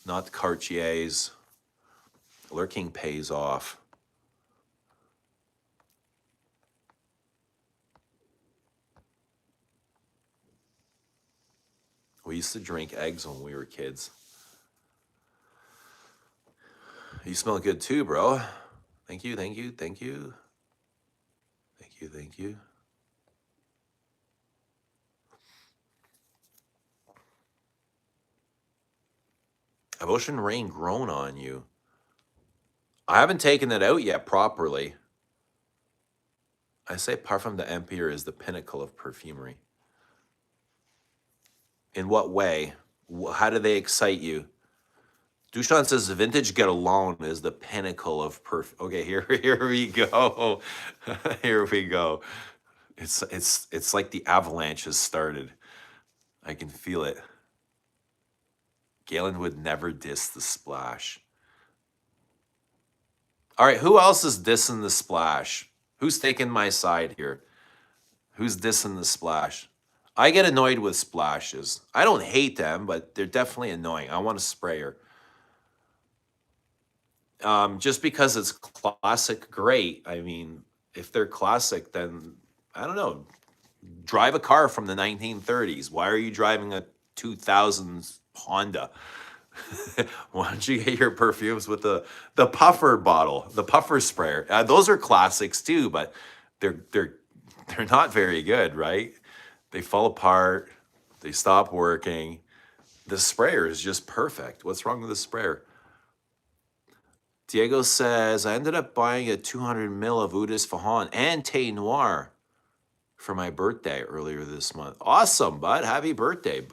not the Cartiers. Lurking pays off. We used to drink eggs when we were kids. You smell good too, bro. Thank you, thank you, thank you. Thank you, thank you. Have Ocean Rain grown on you? I haven't taken it out yet properly. I say Parfum d'Empire is the pinnacle of perfumery. In what way? How do they excite you? Dushan says Vintage Guerlain is the pinnacle of Okay, here we go. Here we go. It's like the avalanche has started. I can feel it. Galen would never diss the splash. All right, who else is dissing the splash? Who's taking my side here? Who's dissing the splash? I get annoyed with splashes. I don't hate them, but they're definitely annoying. I want a sprayer. Just because it's classic, great. I mean, if they're classic, then I don't know. Drive a car from the 1930s. Why are you driving a 2000s Honda? Why don't you get your perfumes with the puffer bottle, the puffer sprayer? Those are classics too, but they're not very good, right? They fall apart. They stop working. The sprayer is just perfect. What's wrong with the sprayer? Diego says, I ended up buying a 200 ml of Eau de Guerlain and Thé Noir for my birthday earlier this month. Awesome, bud. Happy birthday.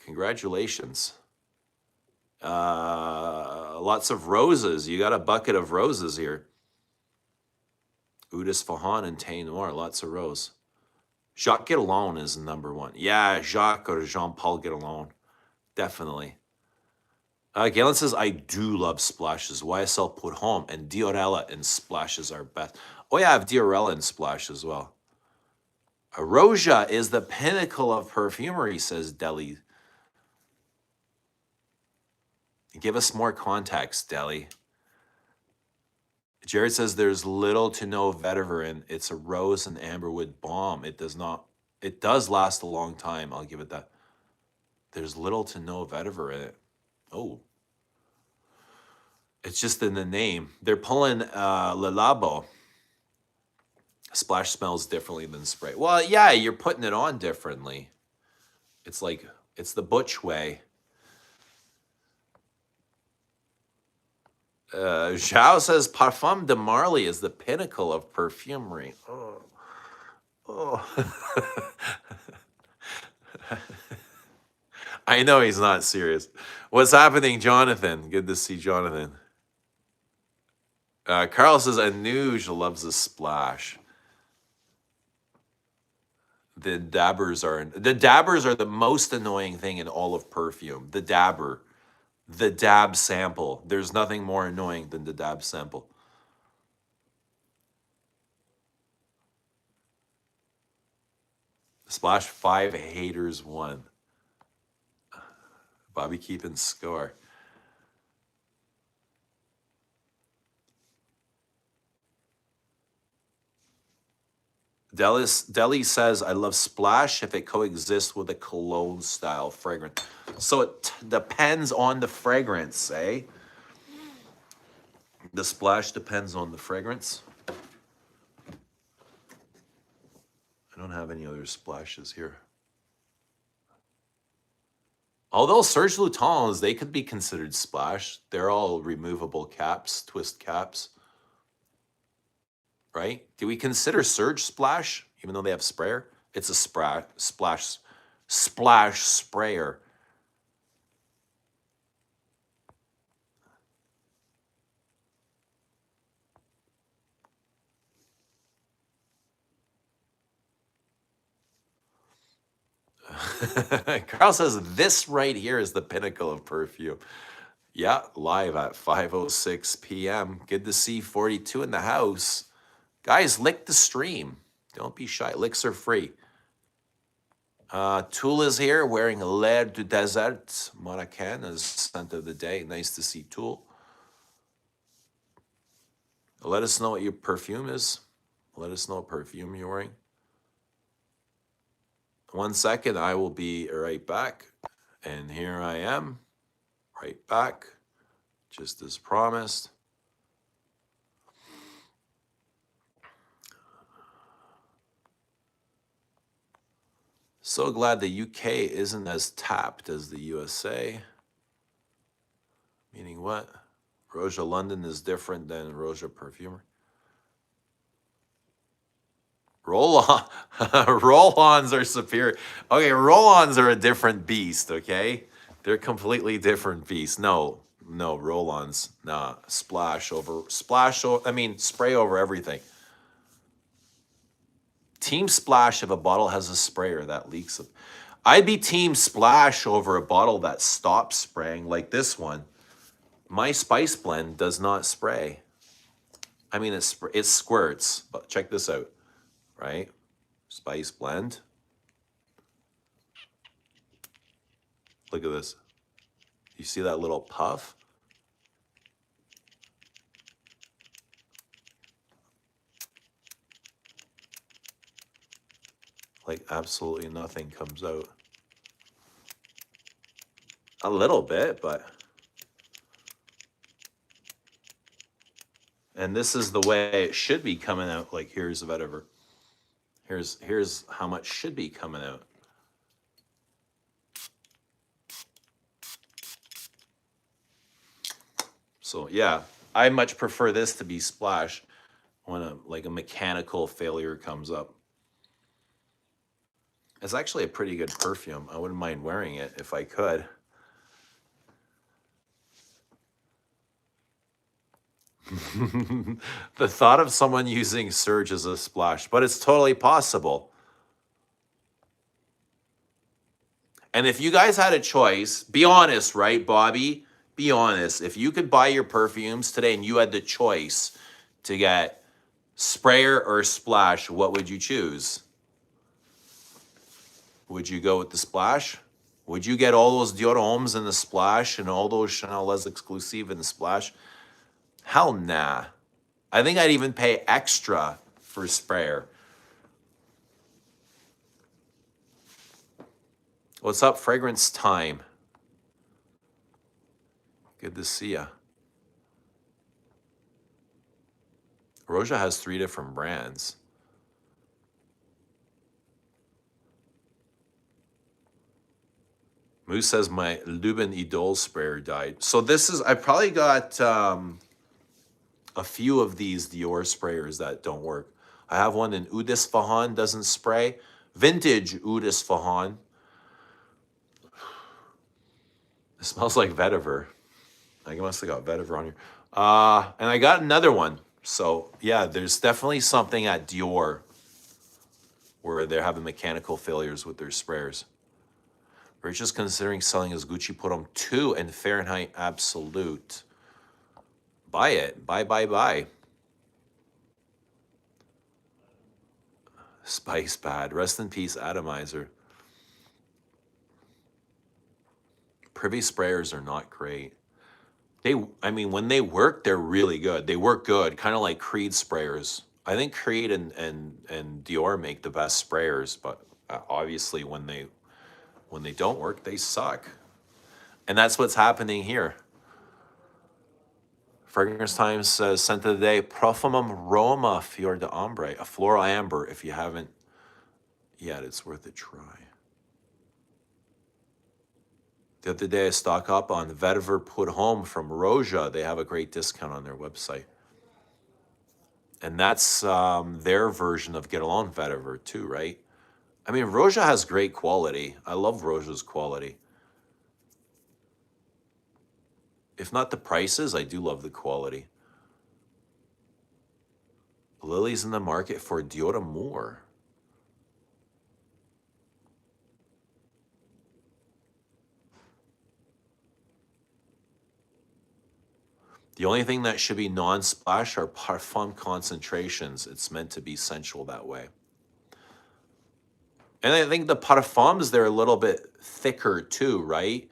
Congratulations. Lots of roses. You got a bucket of roses here. Eau de Guerlain and Thé Noir. Lots of rose. Jacques Guerlain is number one. Yeah, Jacques or Jean-Paul Guerlain. Definitely. Galen says, I do love splashes. YSL put home and Diorella and splashes are best. Oh yeah, I have Diorella and splash as well. Roja is the pinnacle of perfumery, says Deli. Give us more context, Deli. Jared says there's little to no vetiver in. It's a rose and amberwood balm. It does last a long time. I'll give it that. There's little to no vetiver in it. Oh. It's just in the name. They're pulling Le Labo. Splash smells differently than spray. Well, yeah, you're putting it on differently. It's like, it's the Butch way. Zhao says Parfum de Marly is the pinnacle of perfumery. Oh. Oh. I know he's not serious. What's happening, Jonathan? Good to see Jonathan. Carl says Amouage loves a splash. The dabbers are the most annoying thing in all of perfume. The dabber. The dab sample. There's nothing more annoying than the dab sample. Splash 5, haters 1. Bobby keeping score. Deli says, I love splash if it coexists with a cologne style fragrance. So it depends on the fragrance, eh? The splash depends on the fragrance. I don't have any other splashes here. Although Serge Lutens, they could be considered splash. They're all removable caps, twist caps, right? Do we consider Surge splash, even though they have sprayer? It's a splash sprayer. Carl says this right here is the pinnacle of perfume. Yeah, live at 5:06 p.m. Good to see 42 in the house. Guys, lick the stream. Don't be shy. Licks are free. Tool is here wearing L'air du Desert Moroccan as scent of the day. Nice to see Tool. Let us know what your perfume is. Let us know what perfume you're wearing. 1 second, I will be right back. And here I am, right back, just as promised. So glad the UK isn't as tapped as the USA. Meaning what? Roja London is different than Roja Perfumer. Roll-on, roll-ons are superior. Okay, roll-ons are a different beast, okay? They're completely different beasts. No, roll-ons. Nah, spray over everything. Team splash if a bottle has a sprayer that leaks. I'd be team splash over a bottle that stops spraying like this one. My spice blend does not spray. I mean, it squirts, but check this out. Right? Spice blend. Look at this. You see that little puff? Like absolutely nothing comes out. A little bit, but. And this is the way it should be coming out. Like here's a Vetiver. Here's how much should be coming out. So yeah, I much prefer this to be splash when a mechanical failure comes up. It's actually a pretty good perfume. I wouldn't mind wearing it if I could. The thought of someone using Surge as a splash, but it's totally possible. And if you guys had a choice, be honest, right, Bobby? Be honest. If you could buy your perfumes today and you had the choice to get sprayer or splash, what would you choose? Would you go with the splash? Would you get all those Dior Homes in the splash and all those Chanel Les Exclusive in the splash? Hell nah. I think I'd even pay extra for sprayer. What's up, Fragrance Time? Good to see ya. Roja has 3 different brands. Moose says my Lubin Idol sprayer died. So this is, I probably got a few of these Dior sprayers that don't work. I have one in Eau d'Isfahan, doesn't spray. Vintage Eau d'Isfahan. It smells like Vetiver. I must have got Vetiver on here. And I got another one. So yeah, there's definitely something at Dior where they're having mechanical failures with their sprayers. We're just considering selling his Gucci Pudom 2 and Fahrenheit Absolute. Buy it. Buy. Spice bad. Rest in peace, Atomizer. Privy sprayers are not great. I mean, when they work, they're really good. They work good, kind of like Creed sprayers. I think Creed and Dior make the best sprayers, but obviously when they don't work, they suck. And that's what's happening here. Fragrance Time says, scent of the day, Profumum Roma Fior de Ombre, a floral amber. If you haven't yet, it's worth a try. The other day I stock up on Vetiver Put Home from Roja. They have a great discount on their website. And that's their version of Guerlain Vetiver too, right? I mean, Roja has great quality. I love Roja's quality. If not the prices, I do love the quality. Lily's in the market for Dior d'Amour. The only thing that should be non-splash are parfum concentrations. It's meant to be sensual that way. And I think the parfums, they're a little bit thicker too, right?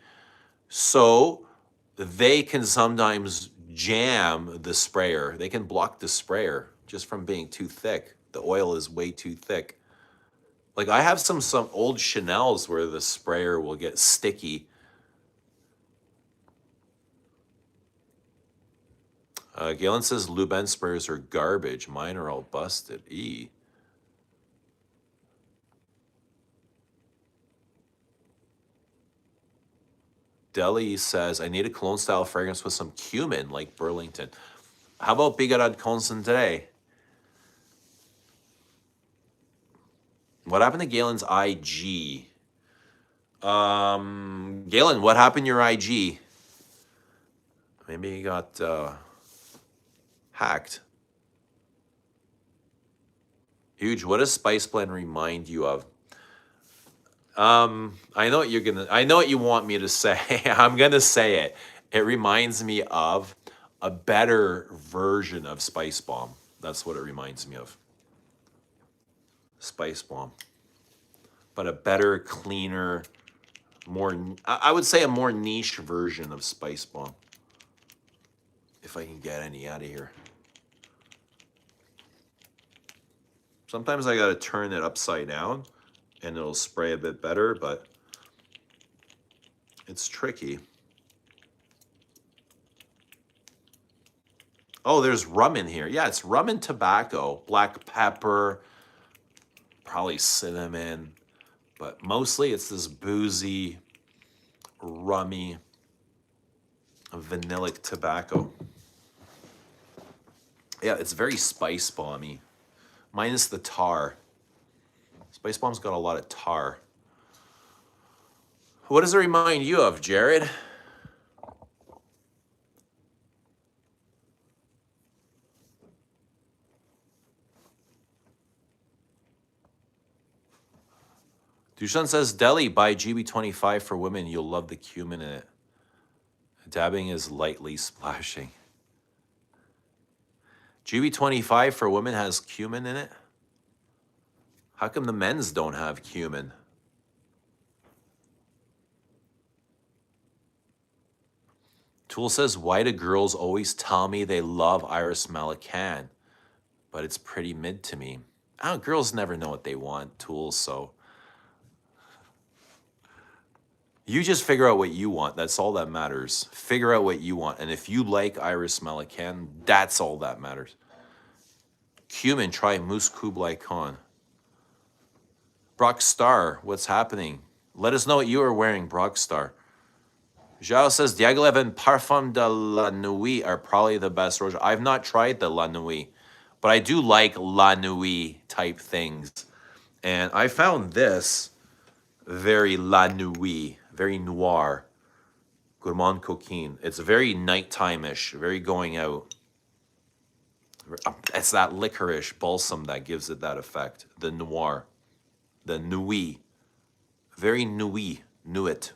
So they can sometimes jam the sprayer. They can block the sprayer just from being too thick. The oil is way too thick. Like I have some old Chanels where the sprayer will get sticky. Galen says Luben sprayers are garbage. Mine are all busted. E. Deli says, I need a cologne style fragrance with some cumin like Burlington. How about Bigarad Concentré? What happened to Galen's IG? Galen, what happened to your IG? Maybe he got hacked. Huge. What does Spice Blend remind you of? I know what you're gonna. I know what you want me to say. I'm gonna say it. It reminds me of a better version of Spice Bomb. That's what it reminds me of. Spice Bomb, but a better, cleaner, more. I would say a more niche version of Spice Bomb. If I can get any out of here. Sometimes I gotta turn it upside down, and it'll spray a bit better, but it's tricky. Oh, there's rum in here. Yeah, it's rum and tobacco, black pepper, probably cinnamon, but mostly it's this boozy, rummy, vanillic tobacco. Yeah, it's very spice bomby, minus the tar. Spice Bomb's got a lot of tar. What does it remind you of, Jared? Dushan says, Deli, buy GB25 for women. You'll love the cumin in it. Dabbing is lightly splashing. GB25 for women has cumin in it? How come the men's don't have cumin? Tool says, why do girls always tell me they love Iris Malacan? But it's pretty mid to me. Girls never know what they want, Tool, so. You just figure out what you want. That's all that matters. Figure out what you want. And if you like Iris Malacan, that's all that matters. Cumin, try Mousse Kublai Khan. Brock Star, what's happening? Let us know what you are wearing, Brock Star. Zhao says, Diaghilev and Parfum de la Nuit are probably the best Roja. I've not tried the La Nuit, but I do like La Nuit type things. And I found this very La Nuit, very noir. Gourmand Coquin. It's very nighttime-ish, very going out. It's that licorice balsam that gives it that effect. The noir. The nuit. Very nuit. Nuit.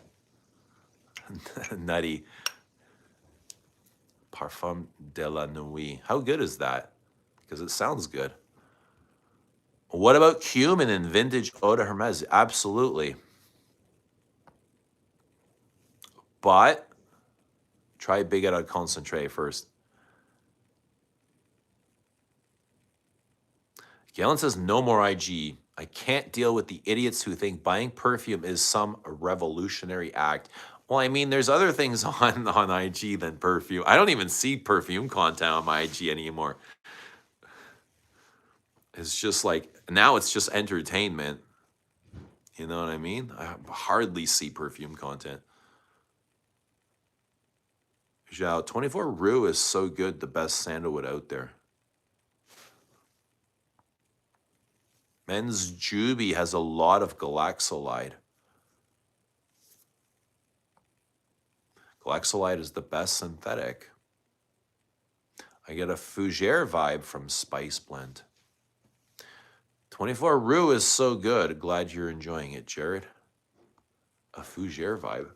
Nutty. Parfum de la Nuit. How good is that? Because it sounds good. What about cumin and vintage Eau de Hermes? Absolutely. But try Big Out Concentrate first. Galen says, no more IG. I can't deal with the idiots who think buying perfume is some revolutionary act. Well, I mean, there's other things on IG than perfume. I don't even see perfume content on my IG anymore. It's just like, now it's just entertainment. You know what I mean? I hardly see perfume content. Zhao, 24 Rue is so good, the best sandalwood out there. Men's Juby has a lot of galaxolide. Galaxolide is the best synthetic. I get a fougere vibe from Spice Blend. 24 Rue is so good. Glad you're enjoying it, Jared. A fougere vibe.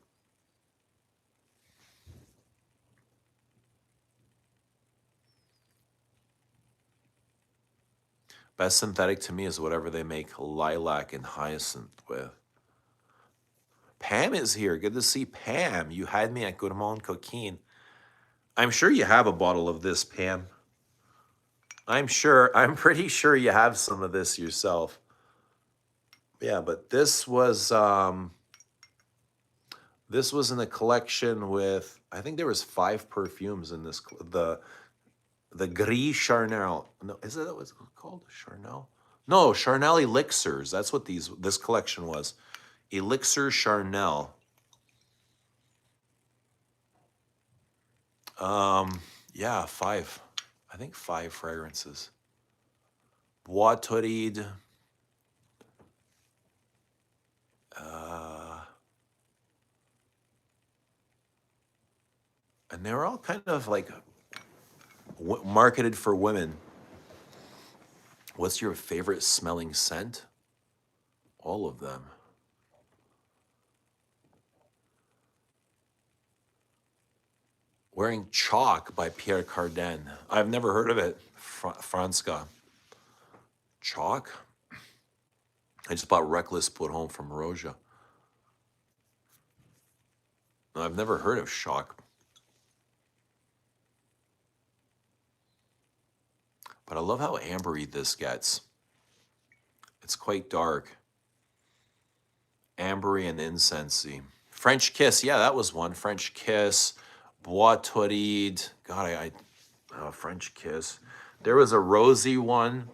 Best synthetic to me is whatever they make lilac and hyacinth with. Pam is here. Good to see Pam. You had me at Gourmand Coquin. I'm sure you have a bottle of this, Pam. I'm pretty sure you have some of this yourself. Yeah, but this was in a collection with, I think there was 5 perfumes in this, the Gris Charnel. No, is that what it's called? Charnel? No, Charnel Elixirs. That's what this collection was. Elixir Charnel. Yeah, 5. I think 5 fragrances. Bois Torride. And they were all kind of like marketed for women. What's your favorite smelling scent? All of them. Wearing Chalk by Pierre Cardin. I've never heard of it. Franska. Chalk? I just bought Reckless Put Home from Roja. No, I've never heard of Chalk. But I love how ambery this gets. It's quite dark. Ambery and incensey. French Kiss, yeah, that was one. French Kiss, Bois Torride. God, French Kiss. There was a rosy one,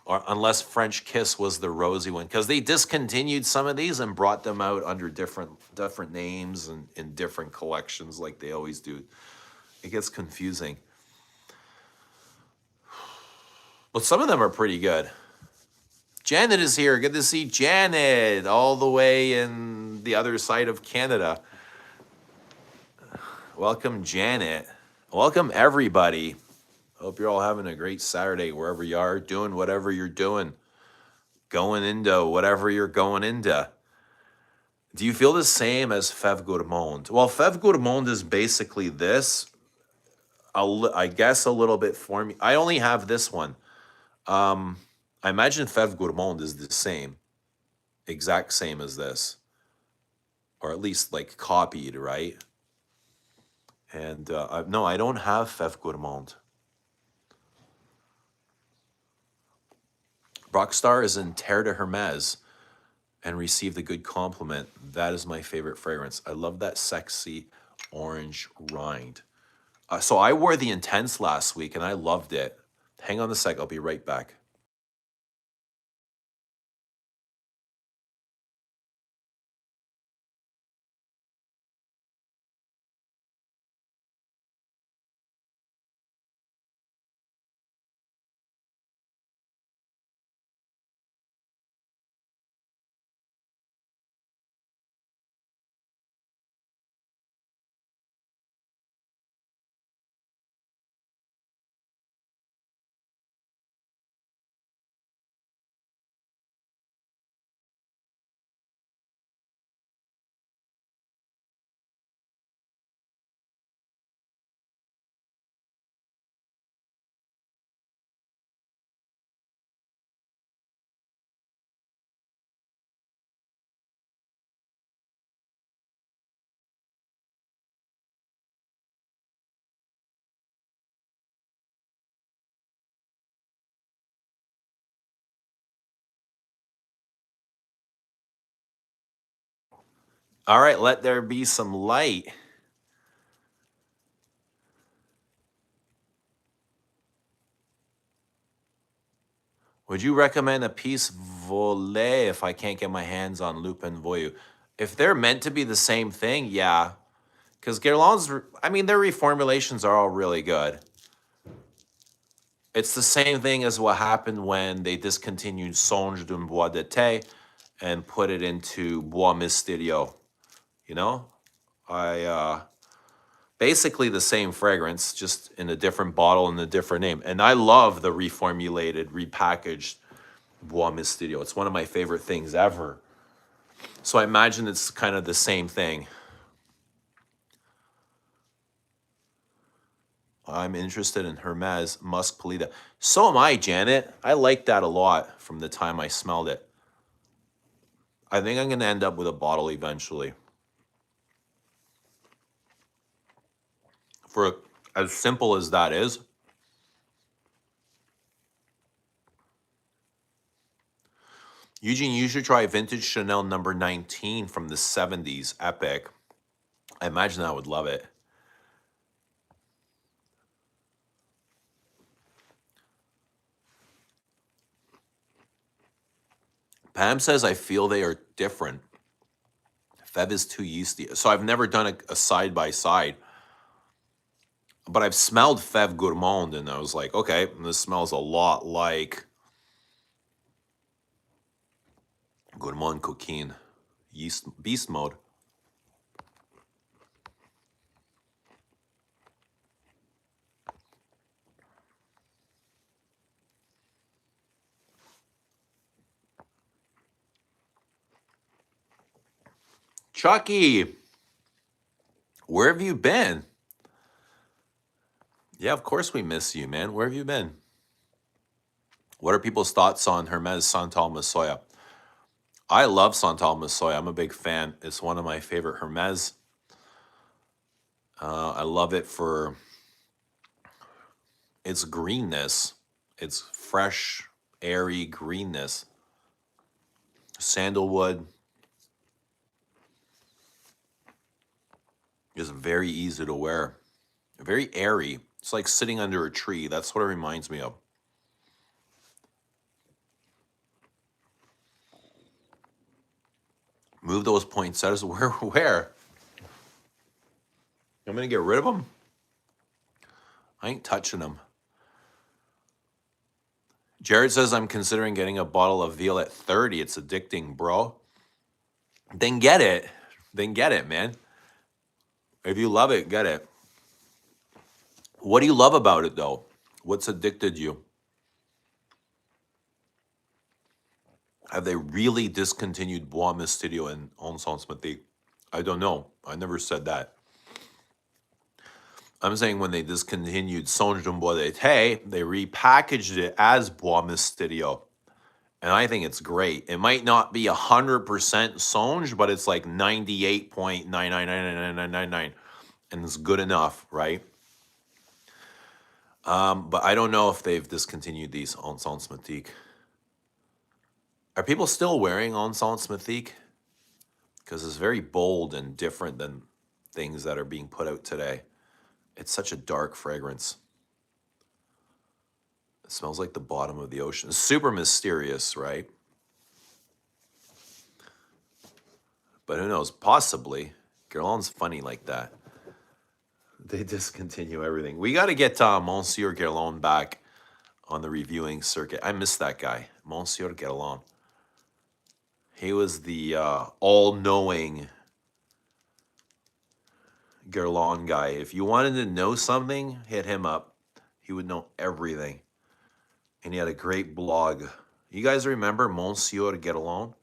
or unless French Kiss was the rosy one, because they discontinued some of these and brought them out under different names and in different collections, like they always do. It gets confusing. But some of them are pretty good. Janet is here. Good to see Janet all the way in the other side of Canada. Welcome, Janet. Welcome, everybody. Hope you're all having a great Saturday wherever you are, doing whatever you're doing, going into whatever you're going into. Do you feel the same as Fève Gourmand? Well, Fève Gourmand is basically this. I guess a little bit for me. I only have this one. I imagine Fève Gourmand is the same, exact same as this, or at least like copied, right? And no, I don't have Fève Gourmand. Rockstar is in Terre de Hermes and received a good compliment. That is my favorite fragrance. I love that sexy orange rind. So I wore the Intense last week and I loved it. Hang on a sec, I'll be right back. All right, let there be some light. Would you recommend a piece volée if I can't get my hands on Lupin Voyou? If they're meant to be the same thing, yeah. Because Guerlain's, I mean, their reformulations are all really good. It's the same thing as what happened when they discontinued Songe d'un Bois d'été and put it into Bois Mysterio. You know, basically the same fragrance, just in a different bottle and a different name. And I love the reformulated, repackaged Bois Mysterio. It's one of my favorite things ever. So I imagine it's kind of the same thing. I'm interested in Hermes Musk Polita. So am I, Janet. I like that a lot from the time I smelled it. I think I'm going to end up with a bottle eventually. For as simple as that is. Eugene, you should try vintage Chanel number 19 from the 70s. Epic. I imagine I would love it. Pam says, I feel they are different. Fev is too yeasty. So I've never done a side-by-side. But I've smelled Fev Gourmand, and I was like, okay, this smells a lot like Gourmand Coquin. Yeast beast mode. Chucky, where have you been? Yeah, of course we miss you, man. Where have you been? What are people's thoughts on Hermes Santal Massoia? I love Santal Massoia. I'm a big fan. It's one of my favorite Hermes. I love it for its greenness. Its fresh, airy greenness. Sandalwood is very easy to wear. Very airy. It's like sitting under a tree. That's what it reminds me of. Move those poinsettias. Where? I'm going to get rid of them? I ain't touching them. Jared says, I'm considering getting a bottle of Veal at 30. It's addicting, bro. Then get it. Then get it, man. If you love it, get it. What do you love about it, though? What's addicted you? Have they really discontinued Bois Mysterio and Encens Mythique? I don't know. I never said that. I'm saying when they discontinued Songe d'un Bois d'été, they repackaged it as Bois Mysterio. And I think it's great. It might not be 100% Songe, but it's like 98.9999999. And it's good enough, right? But I don't know if they've discontinued these Encens Mythique. Are people still wearing Encens Mythique? Because it's very bold and different than things that are being put out today. It's such a dark fragrance. It smells like the bottom of the ocean. Super mysterious, right? But who knows? Possibly. Guerlain's funny like that. They discontinue everything. We got to get Monsieur Guerlain back on the reviewing circuit. I miss that guy, Monsieur Guerlain. He was the all-knowing Guerlain guy. If you wanted to know something, hit him up. He would know everything. And he had a great blog. You guys remember Monsieur Guerlain?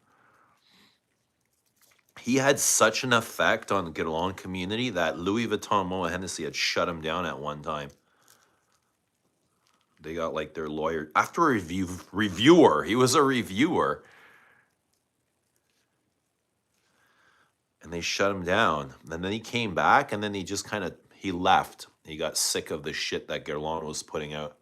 He had such an effect on the Guerlain community that Louis Vuitton Moët Hennessy had shut him down at one time. They got like their lawyer after a reviewer. He was a reviewer, and they shut him down. And then he came back, and then he just he left. He got sick of the shit that Guerlain was putting out.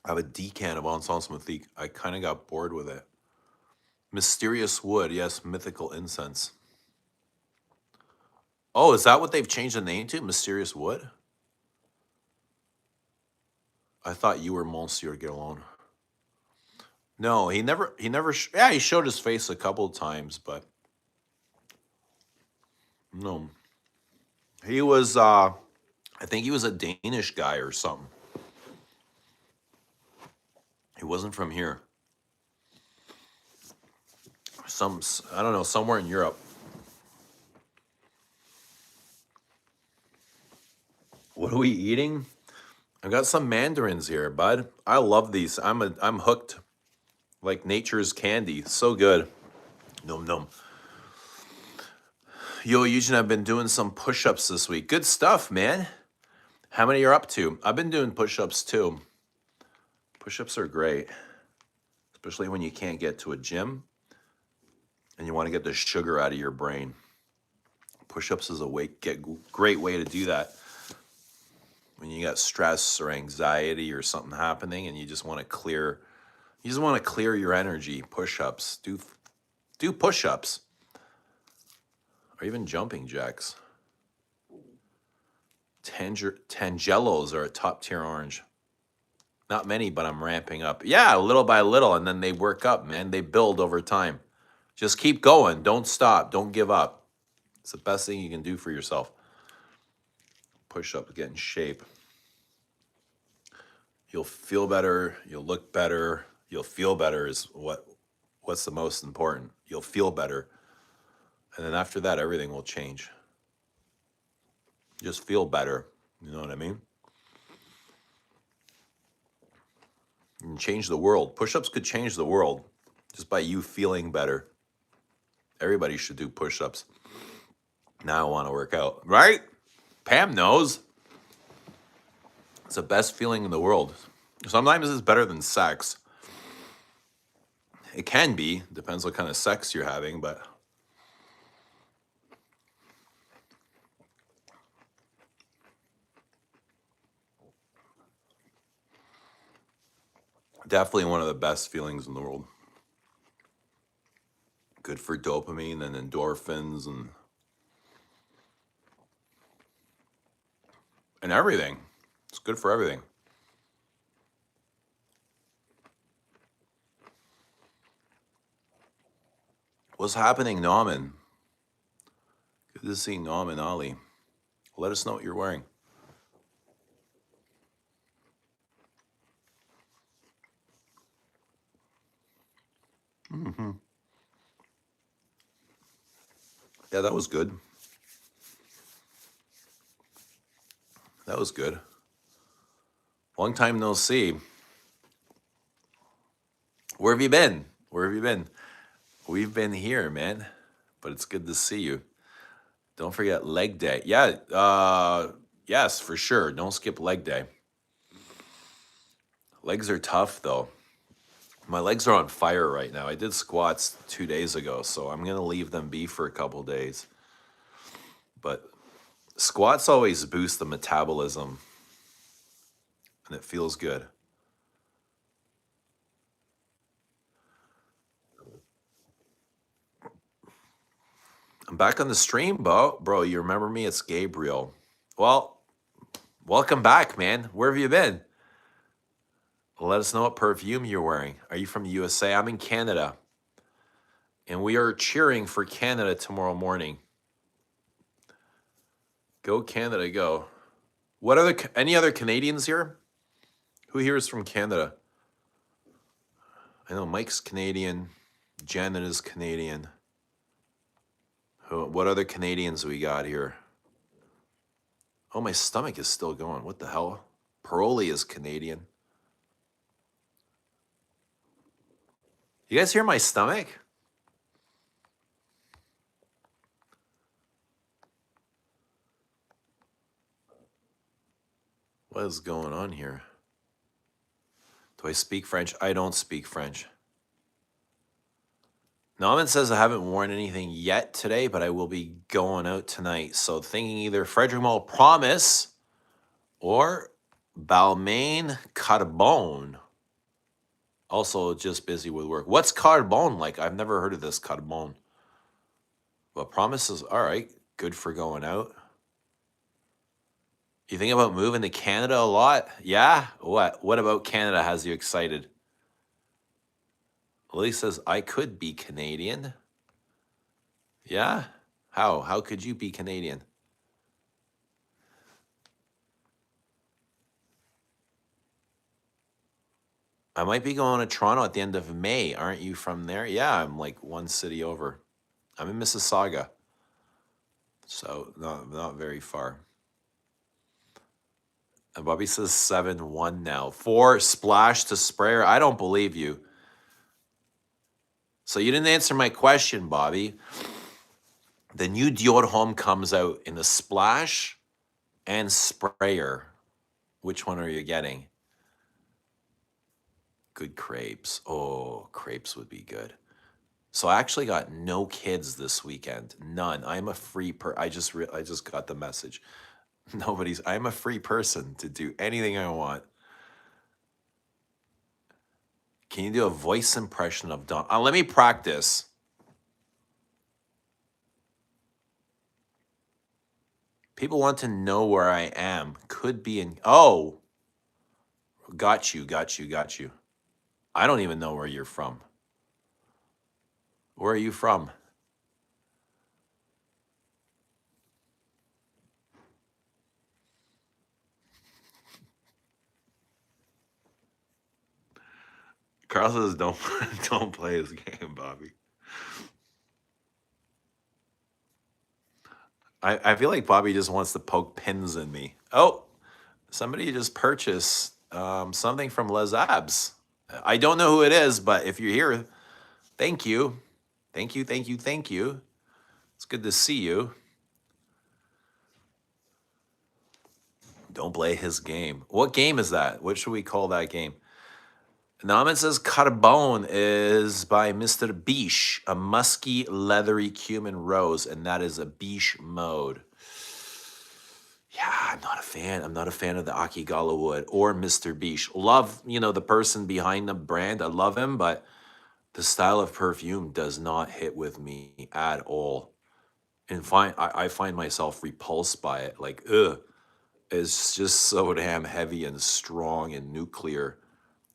I have a decan of Encens Mythique. I kind of got bored with it. Mysterious wood, yes, mythical incense. Oh, is that what they've changed the name to? Mysterious wood? I thought you were Monsieur Guerlain. No, yeah, he showed his face a couple times, but no. He was, I think he was a Danish guy or something. He wasn't from here. I don't know, somewhere in Europe. What are we eating? I got some mandarins here, bud. I love these. I'm hooked. Like nature's candy. So good. Nom nom. Yo, Eugene, I've been doing some push-ups this week. Good stuff, man. How many you're up to? I've been doing push-ups too. Push-ups are great, especially when you can't get to a gym and you want to get the sugar out of your brain. Push-ups is a great way to do that. When you got stress or anxiety or something happening and you just want to clear your energy, push-ups. Do push-ups. Or even jumping jacks. Tangelos are a top tier orange. Not many, but I'm ramping up. Yeah, little by little, and then they work up, man. They build over time. Just keep going. Don't stop. Don't give up. It's the best thing you can do for yourself. Push up, get in shape. You'll feel better. You'll look better. You'll feel better is what's the most important. You'll feel better. And then after that, everything will change. Just feel better. You know what I mean? And change the world. Push-ups could change the world just by you feeling better. Everybody should do push-ups. Now I want to work out, right? Pam knows. It's the best feeling in the world. Sometimes it's better than sex. It can be. Depends what kind of sex you're having, but definitely one of the best feelings in the world. Good for dopamine and endorphins and everything. It's good for everything. What's happening, Nauman? Good to see Nauman Ali. Let us know what you're wearing. Mm-hmm. Yeah, that was good. That was good. Long time no see. Where have you been? Where have you been? We've been here, man. But it's good to see you. Don't forget leg day. Yeah, yes, for sure. Don't skip leg day. Legs are tough, though. My legs are on fire right now. I did squats 2 days ago, so I'm going to leave them be for a couple days. But squats always boost the metabolism, and it feels good. I'm back on the stream, bro. You remember me? It's Gabriel. Well, welcome back, man. Where have you been? Let us know what perfume you're wearing. Are you from the USA? I'm in Canada. And we are cheering for Canada tomorrow morning. Go Canada, go. Any other Canadians here? Who here is from Canada? I know Mike's Canadian. Janet is Canadian. What other Canadians we got here? Oh, my stomach is still going. What the hell? Paroli is Canadian. You guys hear my stomach? What is going on here? Do I speak French? I don't speak French. Nauman says I haven't worn anything yet today, but I will be going out tonight. So thinking either Frederic Mall Promise or Balmain Carbone. Also, just busy with work. What's carbone like? I've never heard of this carbone. But promises, all right, good for going out. You think about moving to Canada a lot? Yeah? What? What about Canada has you excited? Lily says, I could be Canadian. Yeah? How? How could you be Canadian? I might be going to Toronto at the end of May. Aren't you from there? Yeah, I'm like one city over. I'm in Mississauga. So not very far. And Bobby says 7-1 now. 4 splash to sprayer. I don't believe you. So you didn't answer my question, Bobby. The new Dior Homme comes out in a splash and sprayer. Which one are you getting? Good crepes. Oh, crepes would be good. So I actually got no kids this weekend. None. I'm a free I just got the message. I'm a free person to do anything I want. Can you do a voice impression of Don? Let me practice. People want to know where I am. Could be in. Oh, got you. I don't even know where you're from. Where are you from? Carl says don't play his game, Bobby. I feel like Bobby just wants to poke pins in me. Oh, somebody just purchased something from Les Abs. I don't know who it is, but if you're here, thank you. Thank you. It's good to see you. Don't play his game. What game is that? What should we call that game? Naman says Carbone is by Mr. Biche, a musky, leathery cumin rose, and that is a Biche mode. Yeah, I'm not a fan. I'm not a fan of the Akigala wood or Mr. Biche. Love, the person behind the brand. I love him, but the style of perfume does not hit with me at all. And I find myself repulsed by it. Like, ugh, it's just so damn heavy and strong and nuclear.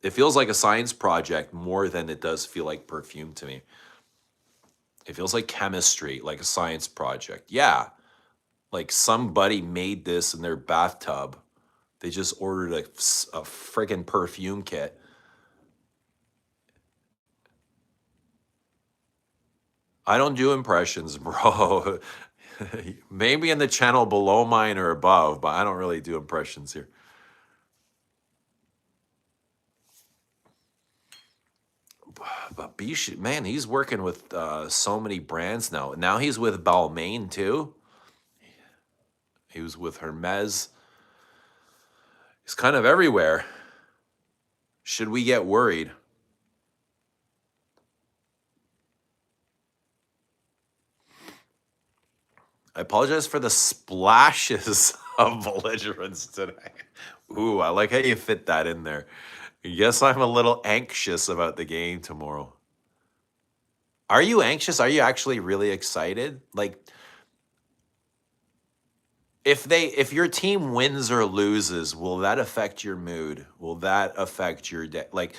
It feels like a science project more than it does feel like perfume to me. It feels like chemistry, like a science project. Yeah, like somebody made this in their bathtub. They just ordered a friggin' perfume kit. I don't do impressions, bro. Maybe in the channel below mine or above, but I don't really do impressions here. But Biche, man, he's working with so many brands now. Now he's with Balmain too. He was with Hermes. He's kind of everywhere. Should we get worried? I apologize for the splashes of belligerence today. Ooh, I like how you fit that in there. Yes, I'm a little anxious about the game tomorrow. Are you anxious? Are you actually really excited? Like, if your team wins or loses, will that affect your mood? Will that affect your day? Like,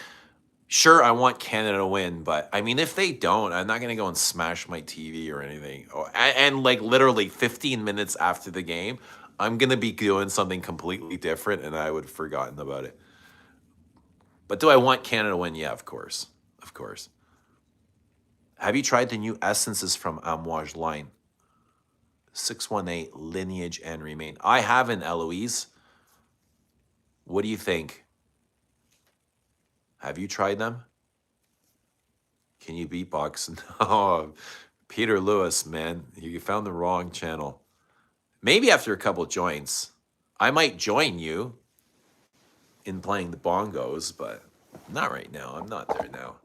sure, I want Canada to win, but I mean, if they don't, I'm not gonna go and smash my TV or anything. And like literally 15 minutes after the game, I'm gonna be doing something completely different, and I would have forgotten about it. But do I want Canada to win? Yeah, of course, of course. Have you tried the new essences from Amouage line? 618 Lineage and Remain. I haven't, Eloise. What do you think? Have you tried them? Can you beatbox? No, Peter Lewis, man, you found the wrong channel. Maybe after a couple joints, I might join you in playing the bongos, but not right now. I'm not there now.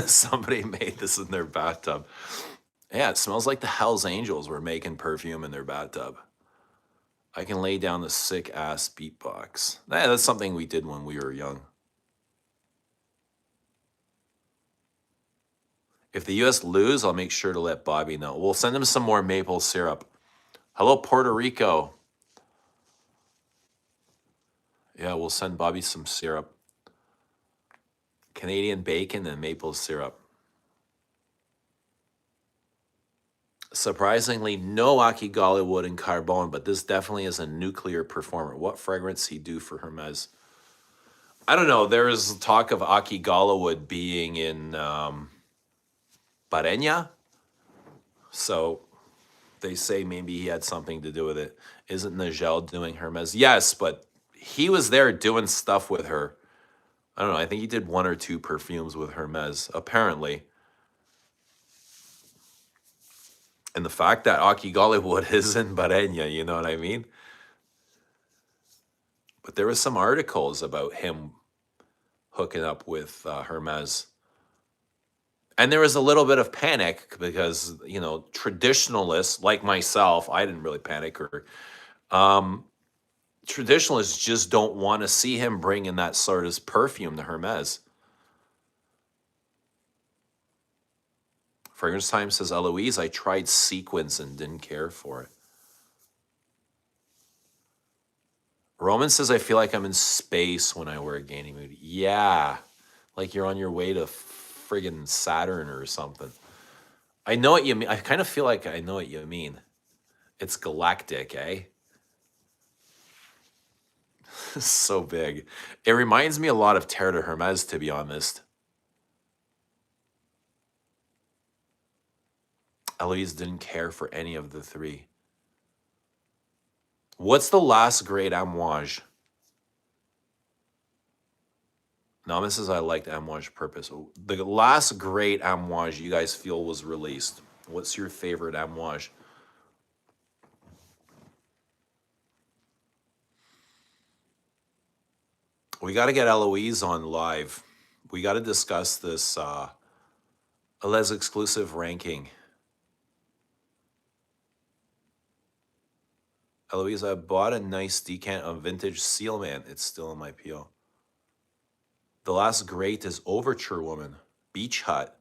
Somebody made this in their bathtub. Yeah, it smells like the Hells Angels were making perfume in their bathtub. I can lay down the sick ass beatbox. Yeah, that's something we did when we were young. If the US lose, I'll make sure to let Bobby know. We'll send him some more maple syrup. Hello, Puerto Rico. Yeah, we'll send Bobby some syrup. Canadian bacon and maple syrup. Surprisingly, no Akigale wood and carbone, but this definitely is a nuclear performer. What fragrance he do for Hermes? I don't know. There is talk of Akigale wood being in Barenya. So they say maybe he had something to do with it. Isn't Nigel doing Hermes? Yes, but he was there doing stuff with her. I don't know. I think he did 1 or 2 perfumes with Hermes, apparently. And the fact that Akigale wood is in Barenya, you know what I mean? But there was some articles about him hooking up with Hermes. And there was a little bit of panic because, you know, traditionalists like myself, I didn't really panic, or traditionalists just don't want to see him bring in that sort of perfume to Hermes. Fragrance Time says, Eloise, I tried sequins and didn't care for it. Roman says, I feel like I'm in space when I wear a Ganymede mood. Yeah, like you're on your way to friggin' Saturn or something. I know what you mean. I kind of feel like I know what you mean. It's galactic, eh? So big. It reminds me a lot of Terre de Hermes, to be honest. Eloise didn't care for any of the 3. What's the last great Amouage? Naman says I liked Amouage Purpose. The last great Amouage you guys feel was released. What's your favorite Amouage? We got to get Eloise on live. We got to discuss this Les exclusive ranking. Eloise, I bought a nice decant of vintage Sealman. It's still in my PO. The last great is Overture Woman. Beach Hut.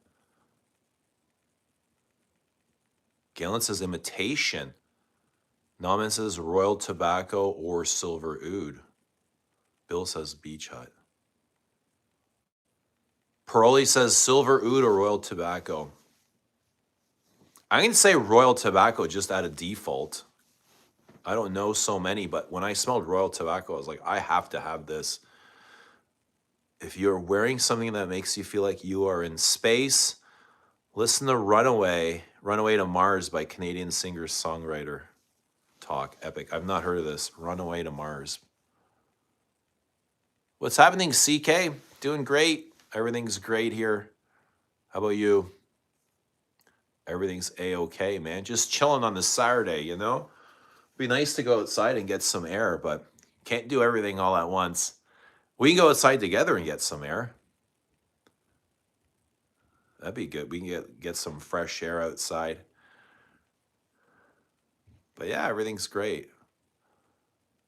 Galen says Imitation. Nauman says Royal Tobacco or Silver Oud. Bill says Beach Hut. Paroli says Silver Oud or Royal Tobacco. I'm going to say Royal Tobacco just out of default. I don't know so many, but when I smelled Royal Tobacco, I was like, I have to have this. If you're wearing something that makes you feel like you are in space, listen to Runaway to Mars by Canadian singer-songwriter. Talk, epic. I've not heard of this. Runaway to Mars. What's happening, CK? Doing great. Everything's great here. How about you? Everything's A-okay, man. Just chilling on this Saturday, you know? Be nice to go outside and get some air, but can't do everything all at once. We can go outside together and get some air. That'd be good. We can get some fresh air outside. But yeah, everything's great.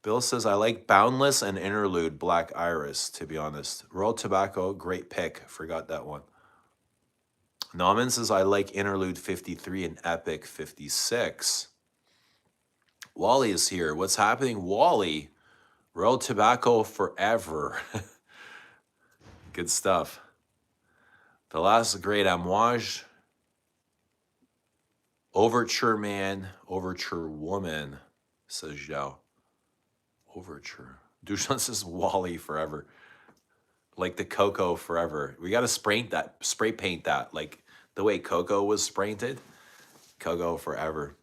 Bill says, I like Boundless and Interlude Black Iris, to be honest. Royal Tobacco, great pick. Forgot that one. Nauman says, I like Interlude 53 and Epic 56. Wally is here. What's happening, Wally? Royal Tobacco forever. Good stuff. The last great Amouage. Overture Man, Overture Woman, says Zhao. Overture. Duchamp says Wally forever. Like the Coco forever. We got to spray paint that. Like the way Coco was painted. Coco forever.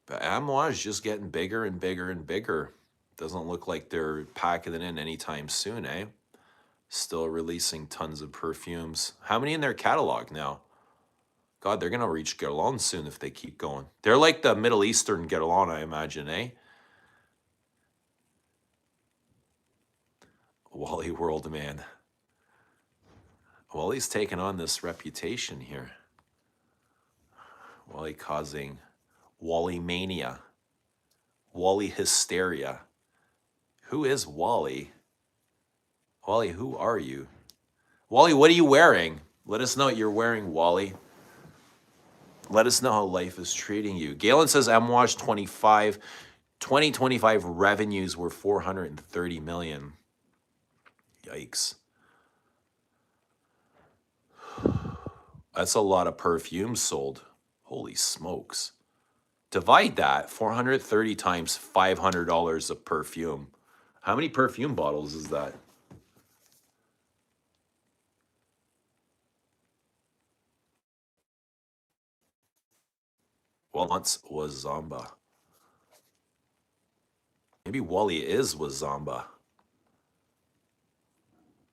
But Amouage is just getting bigger and bigger and bigger. Doesn't look like they're packing it in anytime soon, eh? Still releasing tons of perfumes. How many in their catalog now? God, they're gonna reach Guerlain soon if they keep going. They're like the Middle Eastern Guerlain, I imagine, eh? Wally World, man. Wally's taking on this reputation here. Wally causing Wally mania, Wally hysteria. Who is Wally? Wally, who are you? Wally, what are you wearing? Let us know what you're wearing, Wally. Let us know how life is treating you. Galen says Amouage 2025 revenues were 430 million. Yikes. That's a lot of perfume sold. Holy smokes. Divide that, 430 times $500 of perfume. How many perfume bottles is that? Well, once was Zamba. Maybe Wally is Wazamba.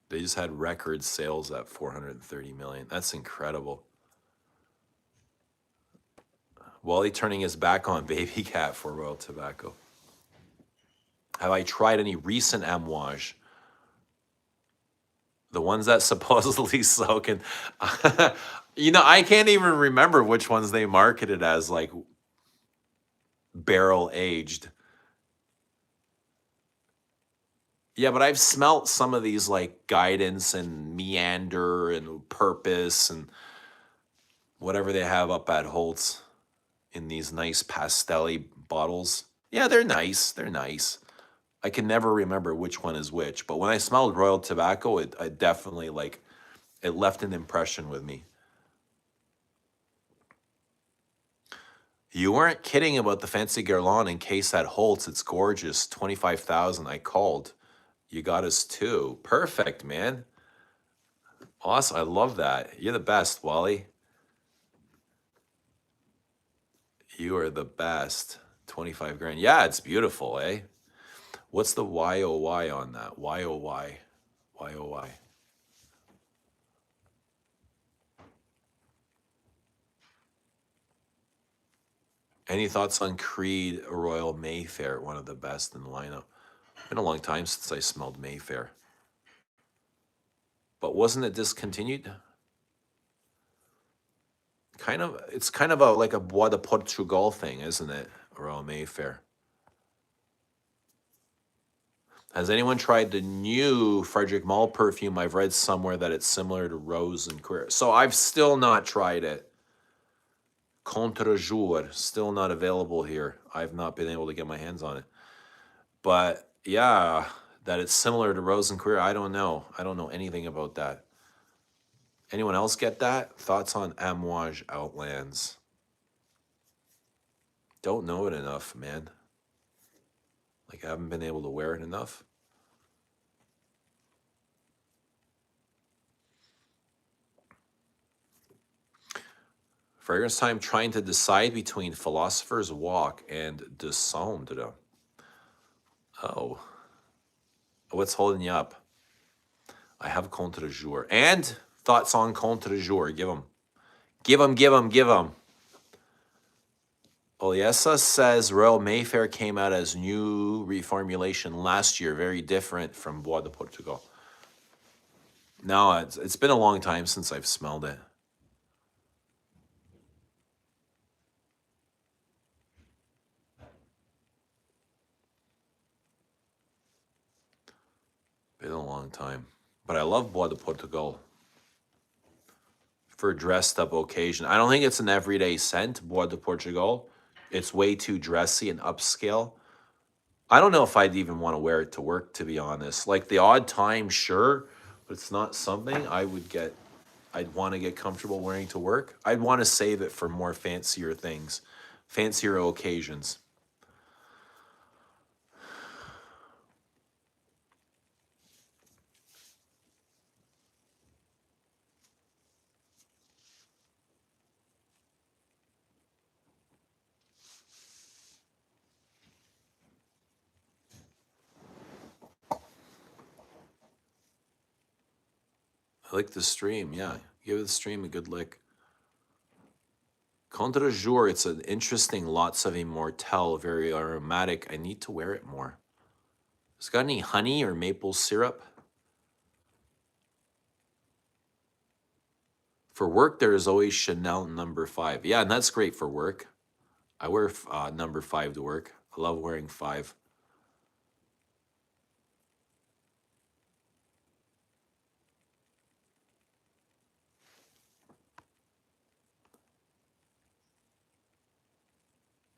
They just had record sales at 430 million. That's incredible. Wally turning his back on Baby Cat for Royal Tobacco. Have I tried any recent Amouage? The ones that supposedly soak and I can't even remember which ones they marketed as like barrel aged. Yeah, but I've smelt some of these like Guidance and Meander and Purpose and whatever they have up at Holt's in these nice pastel bottles. Yeah, they're nice. They're nice. I can never remember which one is which, but when I smelled Royal Tobacco, I definitely like it left an impression with me. You weren't kidding about the fancy Guerlain in case at Holt's. It's gorgeous. 25,000. I called. You got us too. Perfect, man. Awesome. I love that. You're the best, Wally. You are the best. 25 grand. Yeah, it's beautiful, eh? What's the YOY on that? YOY. YOY. Any thoughts on Creed Royal Mayfair? One of the best in the lineup. Been a long time since I smelled Mayfair. But wasn't it discontinued? It's kind of like a Bois de Portugal thing, isn't it? Royal Mayfair. Has anyone tried the new Frederick Mall perfume? I've read somewhere that it's similar to Rose and Queer. So I've still not tried it. Contre Jour, still not available here. I've not been able to get my hands on it. But yeah, that it's similar to Rose and Queer, I don't know. I don't know anything about that. Anyone else get that? Thoughts on Amouage Outlands? Don't know it enough, man. Like, I haven't been able to wear it enough. Fragrance time trying to decide between Philosopher's Walk and De Cendre. Oh. What's holding you up? I have Contre Jour. And thoughts on Contre Jour. Give them. Give them, give them, give them. Oliesa says Royal Mayfair came out as new reformulation last year. Very different from Bois de Portugal. No, it's been a long time since I've smelled it. Been a long time. But I love Bois de Portugal for dressed up occasion. I don't think it's an everyday scent, Bois de Portugal. It's way too dressy and upscale. I don't know if I'd even want to wear it to work, to be honest. Like the odd time, sure, but it's not something I'd want to get comfortable wearing to work. I'd want to save it for more fancier things, fancier occasions. I like the stream, yeah. Give the stream a good lick. Contre jour, it's an interesting, lots of immortelle, very aromatic. I need to wear it more. Has it got any honey or maple syrup? For work, there is always Chanel number 5. Yeah, and that's great for work. I wear number 5 to work. I love wearing 5.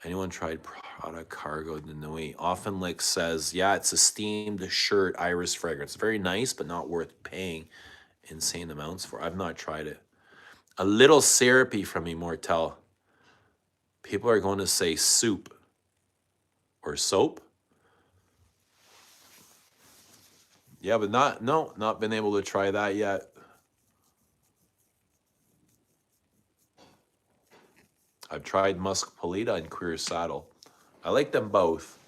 Anyone tried Prada Cargo de Nuit? Often Lick says, yeah, it's a steamed shirt iris fragrance. Very nice, but not worth paying insane amounts for. I've not tried it. A little syrupy from Immortelle. People are going to say soup or soap. Yeah, but not been able to try that yet. I've tried Musk Polita and Queer Saddle. I like them both.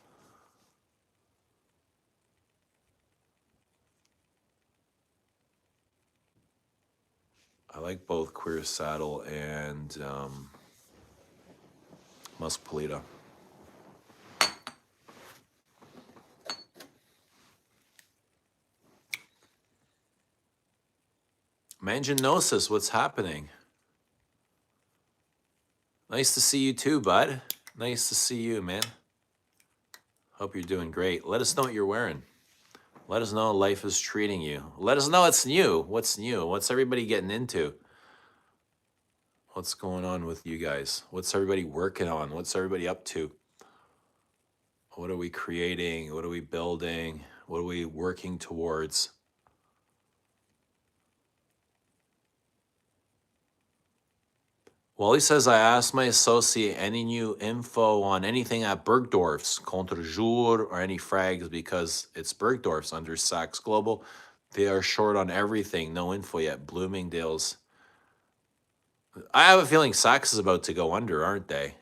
I like both Queer Saddle and Musk Polita. Manginosis, what's happening? Nice to see you too, bud. Nice to see you, man. Hope you're doing great. Let us know what you're wearing. Let us know how life is treating you. Let us know what's new. What's new? What's everybody getting into? What's going on with you guys? What's everybody working on? What's everybody up to? What are we creating? What are we building? What are we working towards? Wally says, I asked my associate any new info on anything at Bergdorf's, Contre Jour, or any frags because it's Bergdorf's under Saks Global. They are short on everything. No info yet. Bloomingdale's. I have a feeling Saks is about to go under, aren't they?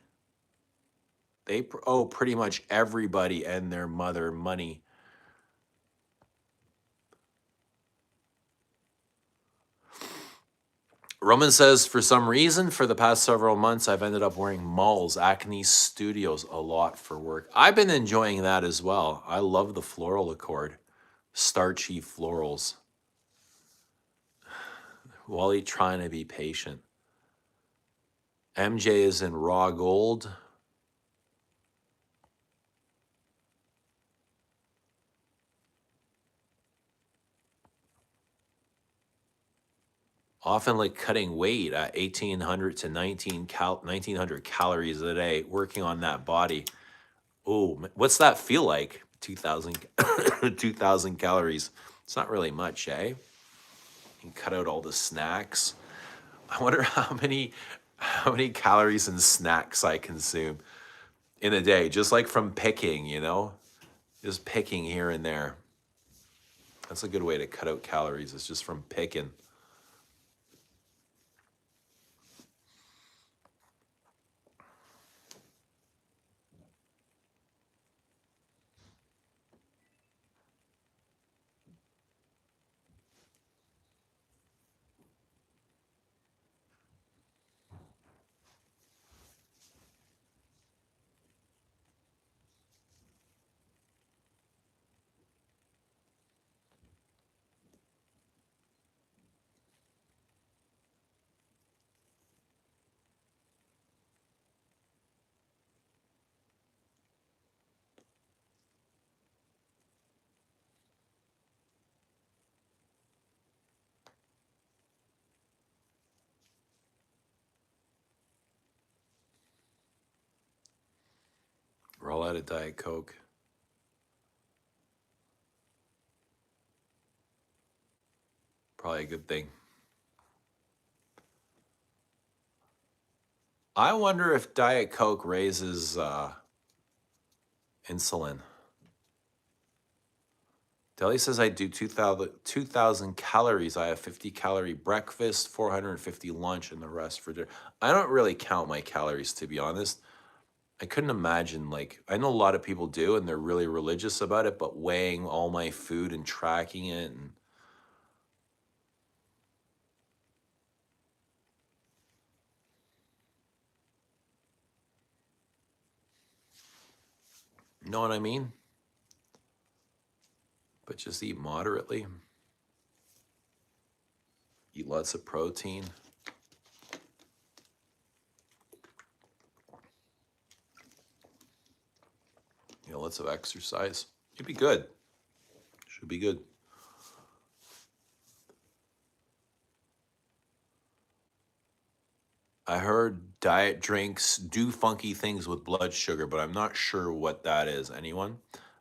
They owe pretty much everybody and their mother money. Roman says, for some reason, for the past several months, I've ended up wearing Malls, Acne Studios a lot for work. I've been enjoying that as well. I love the floral accord. Starchy florals. Wally trying to be patient. MJ is in raw gold. Often like cutting weight at 1,800 to 1,900 calories a day, working on that body. Oh, what's that feel like? 2,000 2,000 calories. It's not really much, eh? You can cut out all the snacks. I wonder how many calories and snacks I consume in a day, just like from picking, you know? Just picking here and there. That's a good way to cut out calories. It's just from picking. We're all out of Diet Coke. Probably a good thing. I wonder if Diet Coke raises insulin. Deli says I do 2,000 calories. I have 50-calorie breakfast, 450 lunch, and the rest for dinner. I don't really count my calories, to be honest. I couldn't imagine, like, I know a lot of people do, and they're really religious about it, but weighing all my food and tracking it. And You know what I mean? But just eat moderately. Eat lots of protein. You know, lots of exercise. You'd be good. Should be good. I heard diet drinks do funky things with blood sugar, but I'm not sure what that is. Anyone?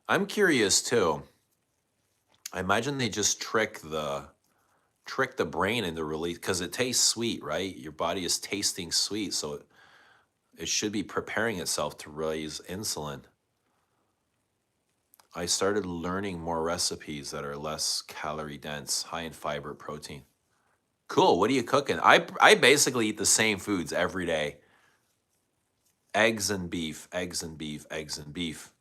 I'm curious too. I imagine they just trick the brain into release because it tastes sweet, right? Your body is tasting sweet, so it should be preparing itself to raise insulin. I started learning more recipes that are less calorie dense, high in fiber, protein. Cool. What are you cooking? I basically eat the same foods every day. Eggs and beef, eggs and beef, eggs and beef.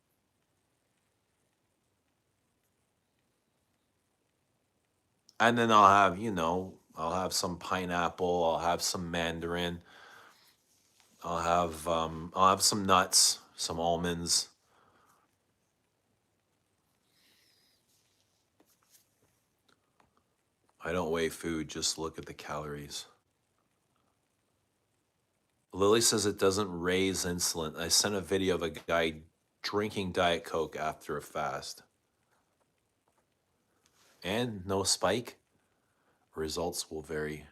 And then I'll have, I'll have some pineapple, I'll have some mandarin, I'll have some nuts, some almonds. I don't weigh food, just look at the calories. Lily says it doesn't raise insulin. I sent a video of a guy drinking Diet Coke after a fast. And no spike. Results will vary.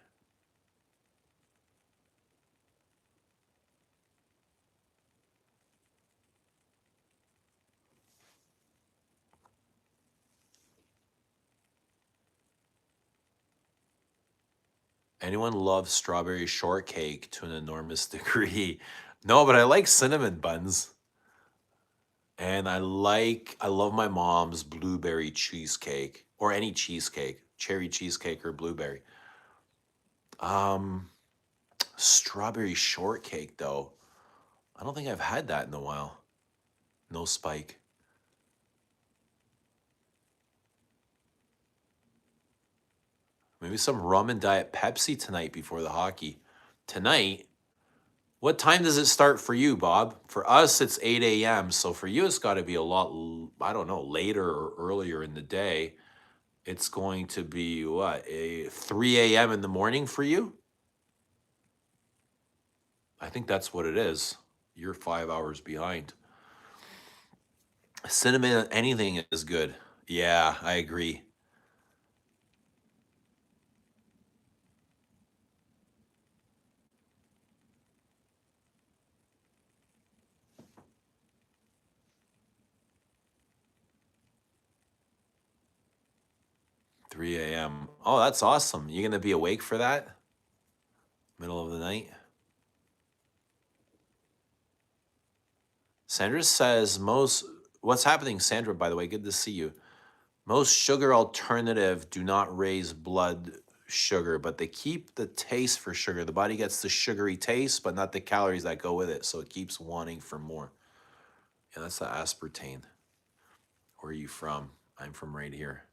Anyone loves strawberry shortcake to an enormous degree? No, but I like cinnamon buns. And I love my mom's blueberry cheesecake or any cheesecake, cherry cheesecake or blueberry. Um, Strawberry shortcake though. I don't think I've had that in a while. No spike. Maybe some rum and diet Pepsi tonight before the hockey. Tonight? What time does it start for you, Bob? For us, it's 8 a.m. So for you, it's got to be a lot, I don't know, later or earlier in the day. It's going to be what, 3 a.m. in the morning for you? I think that's what it is. You're 5 hours behind. Cinnamon, anything is good. Yeah, I agree. Three a.m. Oh, that's awesome. You gonna be awake for that? Middle of the night? Sandra says what's happening, Sandra, by the way? Good to see you. Most sugar alternative do not raise blood sugar, but they keep the taste for sugar. The body gets the sugary taste, but not the calories that go with it. So it keeps wanting for more. Yeah, that's the aspartame. Where are you from? I'm from right here.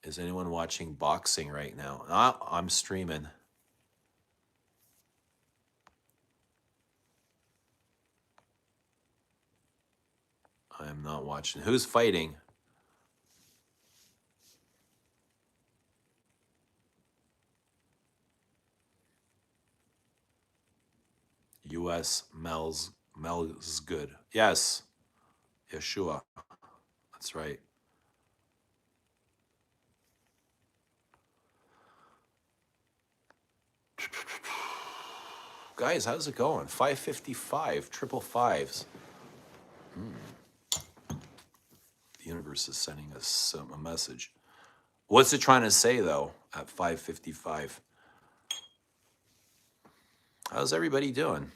Is anyone watching boxing right now? I'm streaming. I am not watching. Who's fighting? U.S. Mel's good. Yes, Yeshua. That's right. Guys, how's it going? 555, triple fives. The universe is sending us a message. What's it trying to say, though, at 555? How's everybody doing?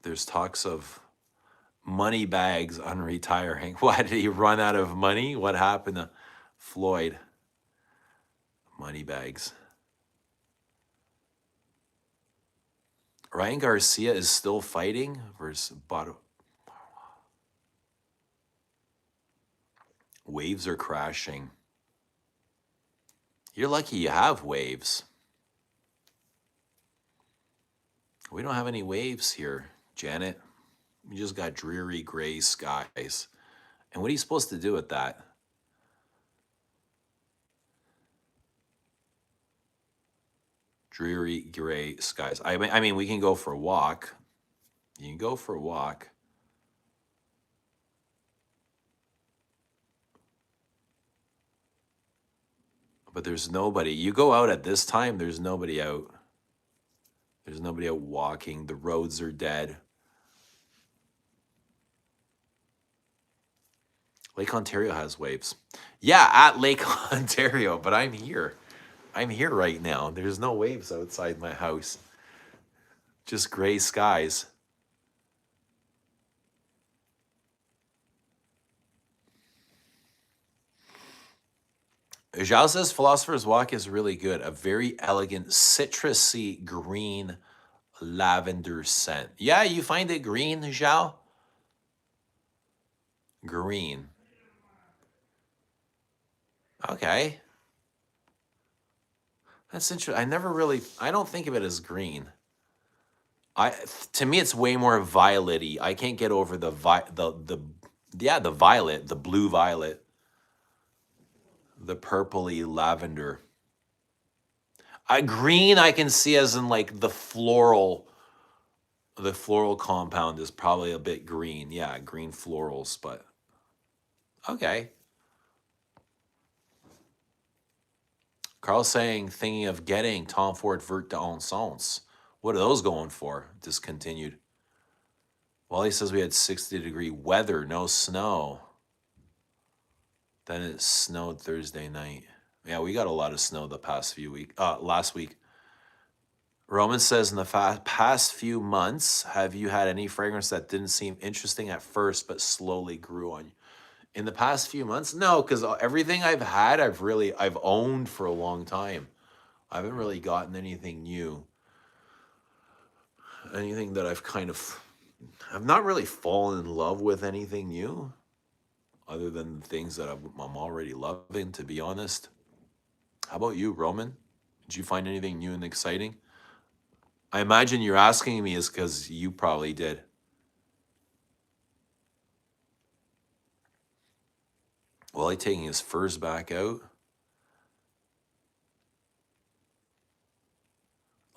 There's talks of money bags on retiring. Why did he run out of money? What happened to Floyd? Money bags. Ryan Garcia is still fighting versus Bottom. Waves are crashing. You're lucky you have waves. We don't have any waves here, Janet. We just got dreary gray skies. And what are you supposed to do with that? Dreary gray skies. I mean, we can go for a walk. You can go for a walk. But there's nobody. You go out at this time, there's nobody out. There's nobody out walking. The roads are dead. Lake Ontario has waves. Yeah, at Lake Ontario, but I'm here. I'm here right now. There's no waves outside my house. Just gray skies. Zhao says Philosopher's Walk is really good. A very elegant, citrusy, green lavender scent. Yeah, you find it green, Zhao? Green. Okay. That's interesting. I don't think of it as green. To me, it's way more violet-y. I can't get over the violet, the blue violet, the purpley lavender. Green I can see as in like the floral compound is probably a bit green. Yeah, green florals, but okay. Carl's saying, thinking of getting Tom Ford Vert d'Encens. What are those going for? Discontinued. Wally says we had 60-degree weather, no snow. Then it snowed Thursday night. Yeah, we got a lot of snow the past few weeks. Last week. Roman says, in the past few months, have you had any fragrance that didn't seem interesting at first but slowly grew on you? In the past few months? No, because everything I've had, I've owned for a long time. I haven't really gotten anything new. Anything that I've not really fallen in love with anything new, other than things that I'm already loving, to be honest. How about you, Roman? Did you find anything new and exciting? I imagine you're asking me is because you probably did. Wally taking his furs back out.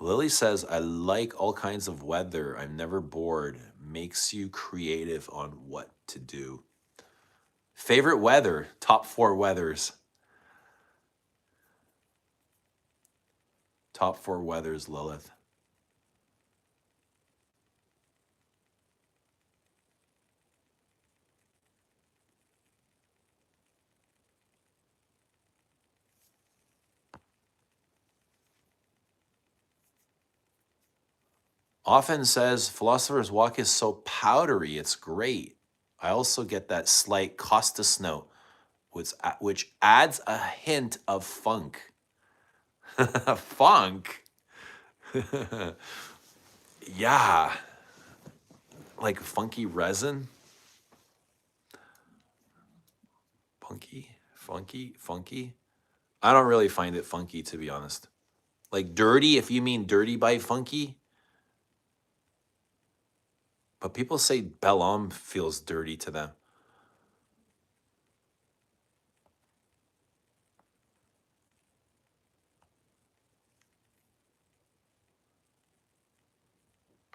Lily says, I like all kinds of weather. I'm never bored. Makes you creative on what to do. Favorite weather, top 4 weathers. Top 4 weathers, Lilith. Often says, Philosopher's Walk is so powdery, it's great. I also get that slight Costas note, which adds a hint of funk. Funk? Yeah. Like funky resin? Funky? I don't really find it funky, to be honest. Like dirty, if you mean dirty by funky. But people say Bel Homme feels dirty to them.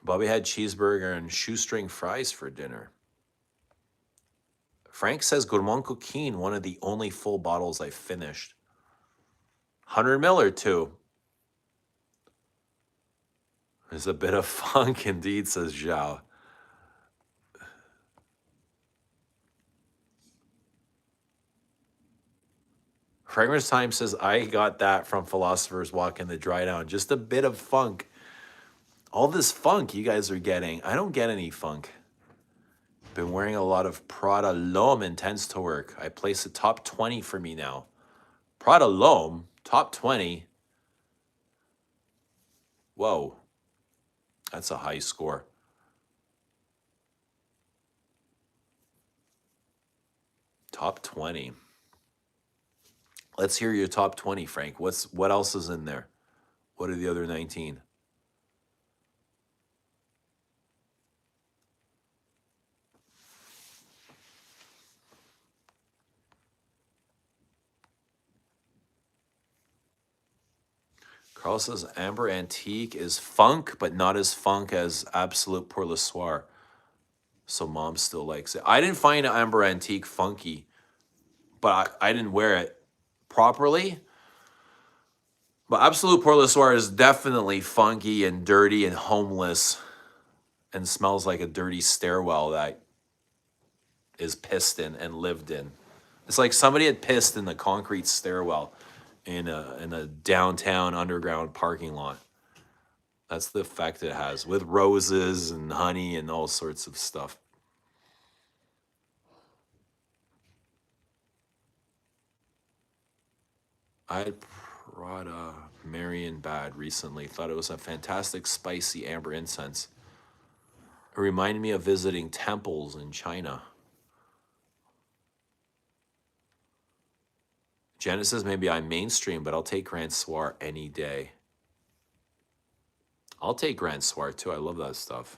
Bobby had cheeseburger and shoestring fries for dinner. Frank says Gourmand Coquin, one of the only full bottles I finished. 100 ml or 2. There's a bit of funk indeed, says Zhao. Fragrance Time says, I got that from Philosopher's Walk in the Dry Down. Just a bit of funk. All this funk you guys are getting. I don't get any funk. Been wearing a lot of Prada L'Homme Intense to work. I place a top 20 for me now. Prada L'Homme, top 20. Whoa. That's a high score. Top 20. Let's hear your top 20, Frank. What else is in there? What are the other 19? Carl says Amber Antique is funk, but not as funk as Absolute Pour Le Soir. So mom still likes it. I didn't find Amber Antique funky, but I didn't wear it properly. But Absolute Pour Le Soir is definitely funky and dirty and homeless and smells like a dirty stairwell that is pissed in and lived in. It's like somebody had pissed in the concrete stairwell in a downtown underground parking lot. That's the effect it has, with roses and honey and all sorts of stuff. I had Prada Marion Bad recently. Thought it was a fantastic spicy amber incense. It reminded me of visiting temples in China. Janet says maybe I'm mainstream, but I'll take Grand Soir any day. I'll take Grand Soir too. I love that stuff.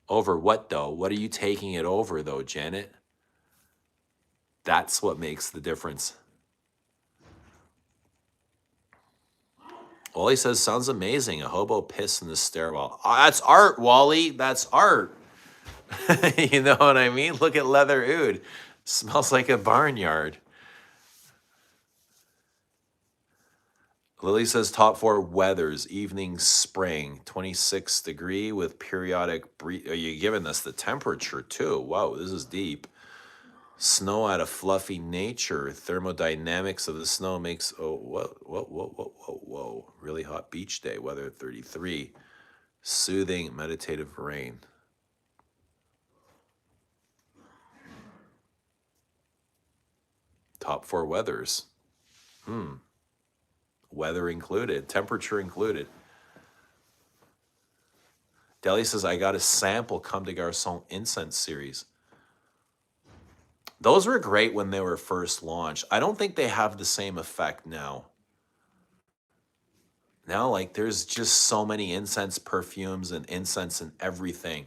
Over what though? What are you taking it over though, Janet? That's what makes the difference. Wally says, sounds amazing. A hobo piss in the stairwell. Oh, that's art, Wally. That's art. You know what I mean? Look at Leather Oud. Smells like a barnyard. Lily says, top 4 weathers. Evening, spring. 26 degree with periodic breeze. Are you giving us the temperature too? Whoa, this is deep. Snow out of fluffy nature. Thermodynamics of the snow makes, oh, whoa. Really hot beach day. Weather 33. Soothing, meditative rain. Top 4 weathers. Weather included. Temperature included. Deli says, I got a sample Comme des Garçons incense series. Those were great when they were first launched. I don't think they have the same effect now. Now, like, there's just so many incense perfumes and incense and everything.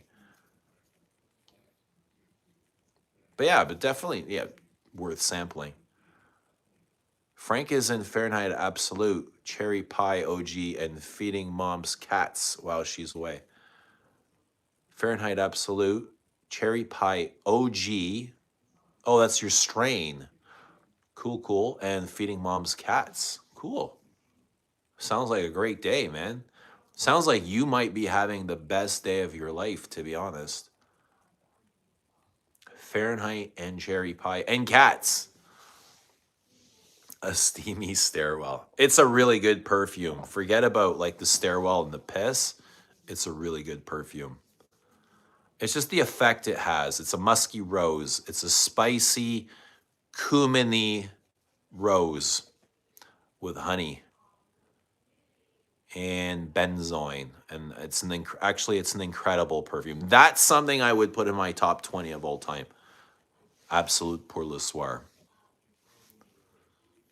But yeah, definitely, yeah, worth sampling. Frank is in Fahrenheit Absolute, Cherry Pie OG, and feeding mom's cats while she's away. Fahrenheit Absolute, Cherry Pie OG. Oh, that's your strain. Cool. And feeding mom's cats. Cool. Sounds like a great day, man. Sounds like you might be having the best day of your life, to be honest. Fahrenheit and cherry pie and cats. A steamy stairwell. It's a really good perfume. Forget about like the stairwell and the piss. It's a really good perfume. It's just the effect it has. It's a musky rose. It's a spicy, cumin-y rose with honey and benzoin, and it's actually it's an incredible perfume. That's something I would put in my top 20 of all time. Absolute Pour Le Soir.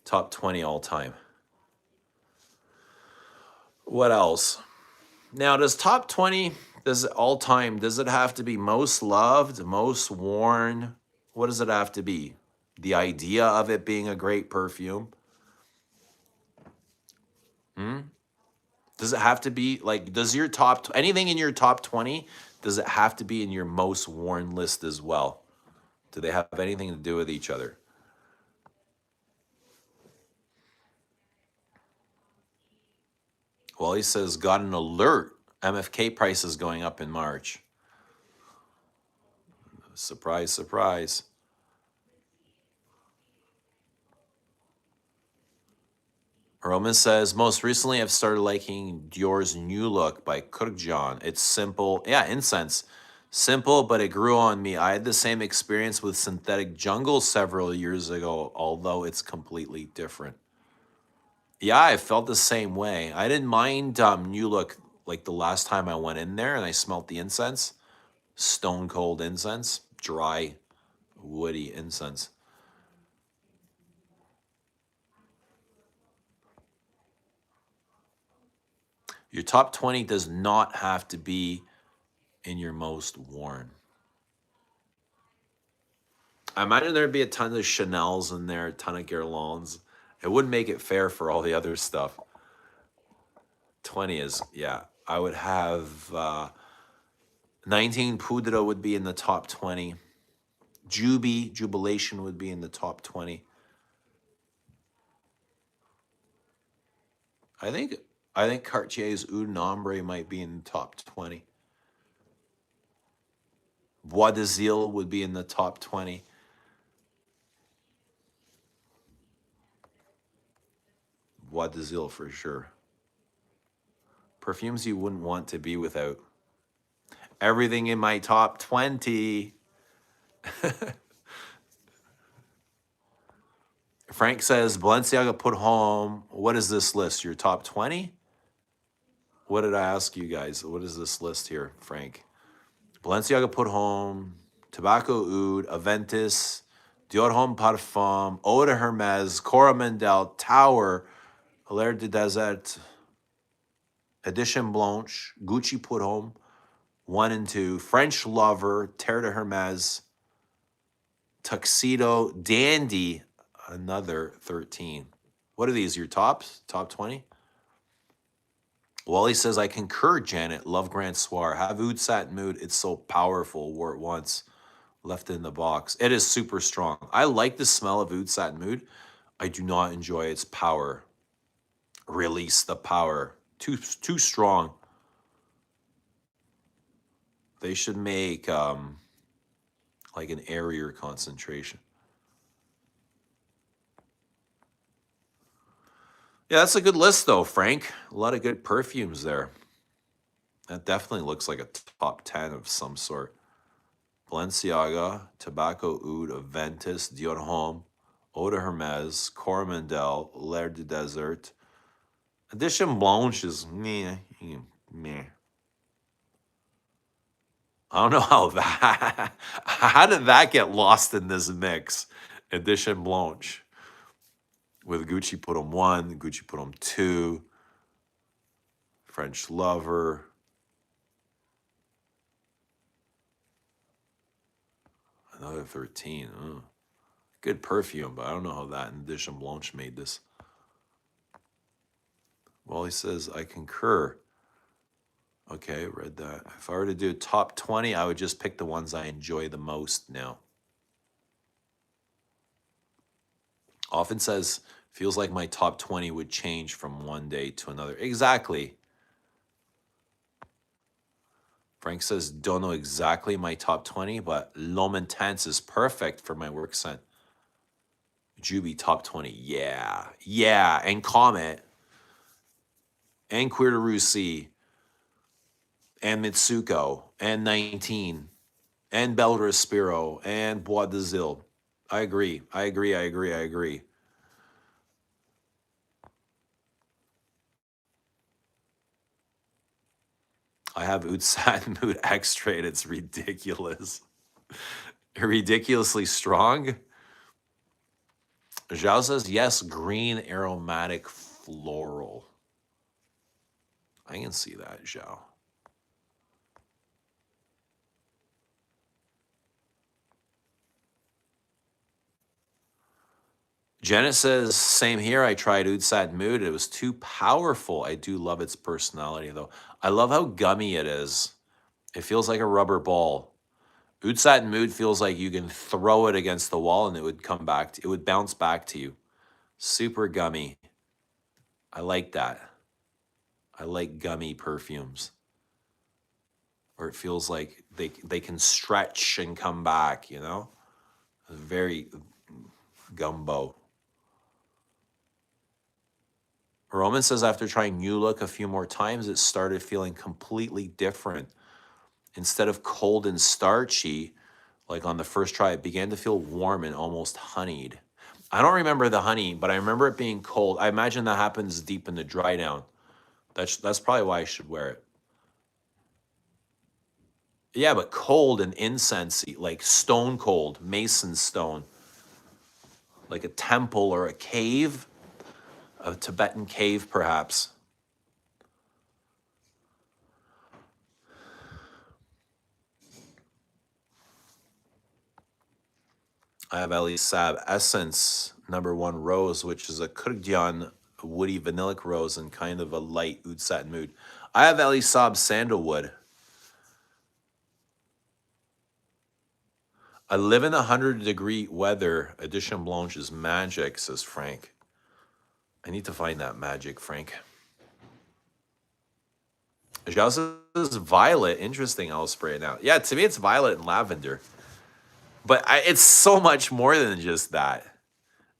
Top 20 all time. What else? Now, does top 20, does it all time, does it have to be most loved, most worn? What does it have to be? The idea of it being a great perfume? Does it have to be, like, does your top, anything in your top 20, does it have to be in your most worn list as well? Do they have anything to do with each other? Well, he says, got an alert. MFK prices going up in March. Surprise, surprise. Roman says, most recently I've started liking Dior's New Look by Kurkdjian. It's simple. Yeah, incense. Simple, but it grew on me. I had the same experience with Synthetic Jungle several years ago, although it's completely different. Yeah, I felt the same way. I didn't mind New Look like the last time I went in there and I smelt the incense. Stone cold incense. Dry, woody incense. Your top 20 does not have to be in your most worn. I imagine there'd be a ton of Chanel's in there, a ton of Guerlains. It wouldn't make it fair for all the other stuff. 20 is, yeah. I would have 19 Poudre would be in the top 20. Jubilation would be in the top 20. I think I think Cartier's Oud Nombre might be in the top 20. Bois de Zil would be in the top 20. Bois de Zil for sure. Perfumes you wouldn't want to be without. Everything in my top 20. Frank says Balenciaga put home. What is this list? Your top 20? What did I ask you guys? What is this list here, Frank? Balenciaga put home, Tobacco Oud, Aventus, Dior Homme Parfum, Eau de Hermes, Coromandel, Tower, Hilaire de Desert, Edition Blanche, Gucci put home, 1 and 2, French Lover, Terre de Hermes, Tuxedo, Dandy, another 13. What are these, your tops? Top 20? Wally says, I concur, Janet. Love Grand Soir. Have Oud Satin Mood. It's so powerful. Wore it once. Left it in the box. It is super strong. I like the smell of Oud Satin Mood. I do not enjoy its power. Release the power. Too strong. They should make like an airier concentration. Yeah, that's a good list though, Frank. A lot of good perfumes there. That definitely looks like a top 10 of some sort. Balenciaga, Tobacco Oud, Aventus, Dior Homme, Eau de Hermes, Coromandel, L'air du Desert. Edition Blanche is meh. I don't know how that. How did that get lost in this mix? Edition Blanche. With Gucci put on 1, Gucci put on 2, French Lover. Another 13. Oh. Good perfume, but I don't know how that Edition Blanche made this. Well, he says, I concur. Okay, read that. If I were to do top 20, I would just pick the ones I enjoy the most now. Often says, feels like my top 20 would change from one day to another. Exactly. Frank says, don't know exactly my top 20, but L'Homme Intense is perfect for my work scent. Juby top 20. Yeah. Yeah. And Comet. And Queer to Russie. And Mitsuko. And 19. And Bel Respiro. And Bois de Zil. I agree. I agree. I have Oud Satin Mood Extra and it's ridiculous. Ridiculously strong. Zhao says, yes, green aromatic floral. I can see that, Zhao. Janet says, same here. I tried Oud Satin Mood. It was too powerful. I do love its personality, though. I love how gummy it is. It feels like a rubber ball. Oud Satin Mood feels like you can throw it against the wall and it would come back. It would bounce back to you. Super gummy. I like that. I like gummy perfumes. Where it feels like they can stretch and come back, you know? Very gumbo. Roman says after trying New Look a few more times, it started feeling completely different. Instead of cold and starchy, like on the first try, it began to feel warm and almost honeyed. I don't remember the honey, but I remember it being cold. I imagine that happens deep in the dry down. That's probably why I should wear it. Yeah, but cold and incensey, like stone cold, mason stone, like a temple or a cave, a Tibetan cave, perhaps. I have Elie Sab Essence #1 Rose, which is a Kurdian a woody vanillic rose, and kind of a light oud satin mood. I have Elie Saab sandalwood. I live in 100-degree weather. Edition Blanche is magic, says Frank. I need to find that magic, Frank. Josh says violet. Interesting. I'll spray it now. Yeah, to me, it's violet and lavender. But it's so much more than just that.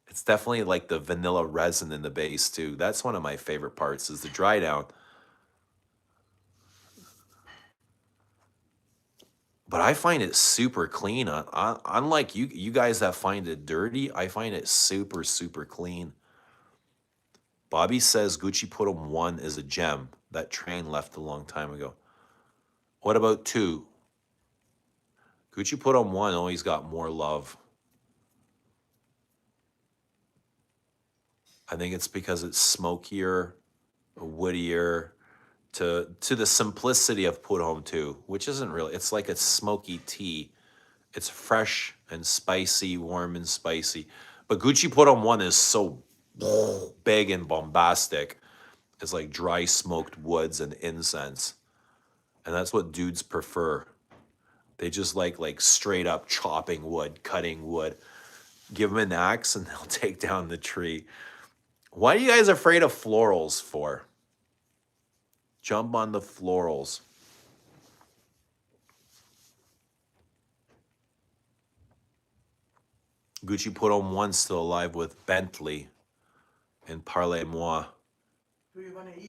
It's definitely like the vanilla resin in the base, too. That's one of my favorite parts is the dry down. But I find it super clean. Unlike you guys that find it dirty, I find it super, super clean. Bobby says Gucci Put'em 1 is a gem. That train left a long time ago. What about 2? Gucci Put'em 1 always got more love. I think it's because it's smokier, woodier, to the simplicity of Put'em 2, which isn't really, it's like a smoky tea. It's fresh and spicy, warm and spicy. But Gucci Put'em 1 is so big and bombastic. It's like dry smoked woods and incense. And that's what dudes prefer. They just like straight up chopping wood, cutting wood. Give them an axe and they'll take down the tree. Why are you guys afraid of florals for? Jump on the florals. Gucci Put'em 1 still alive with Bentley and Parlez-moi. Who you gonna eat?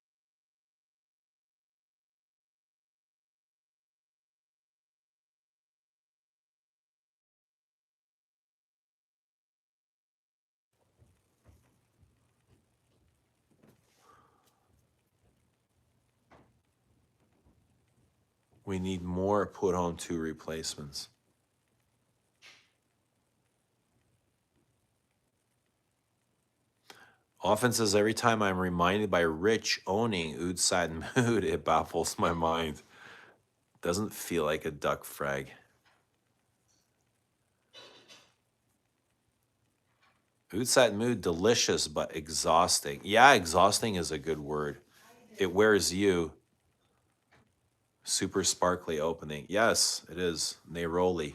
We need more Put'em 2 replacements. Often says every time I'm reminded by Rich owning Oud Satin Mood, it baffles my mind. Doesn't feel like a duck frag. Oud Satin Mood, delicious but exhausting. Yeah, exhausting is a good word. It wears you. Super sparkly opening. Yes, it is. Neroli.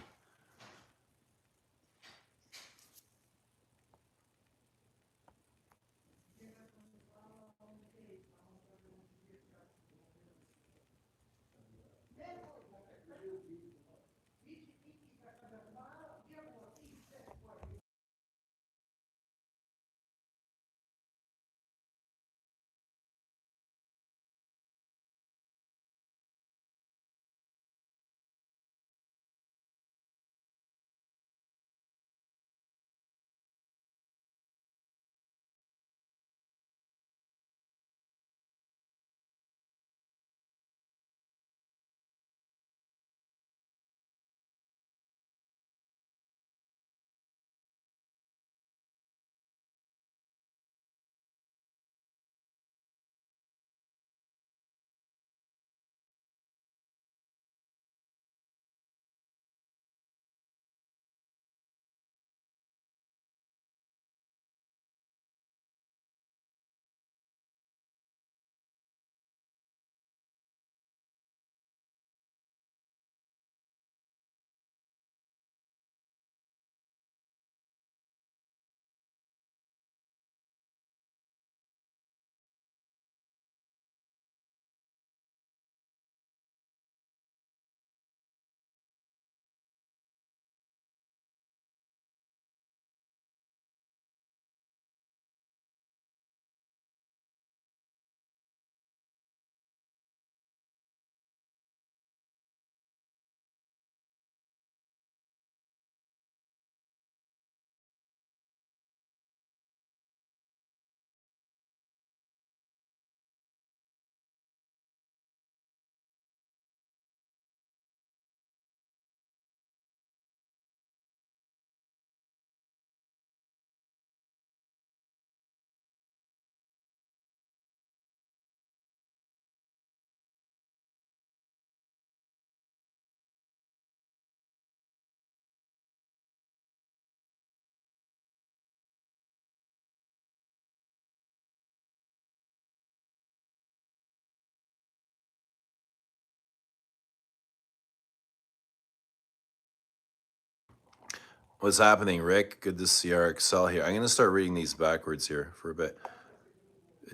What's happening, Rick? Good to see RXL here. I'm going to start reading these backwards here for a bit.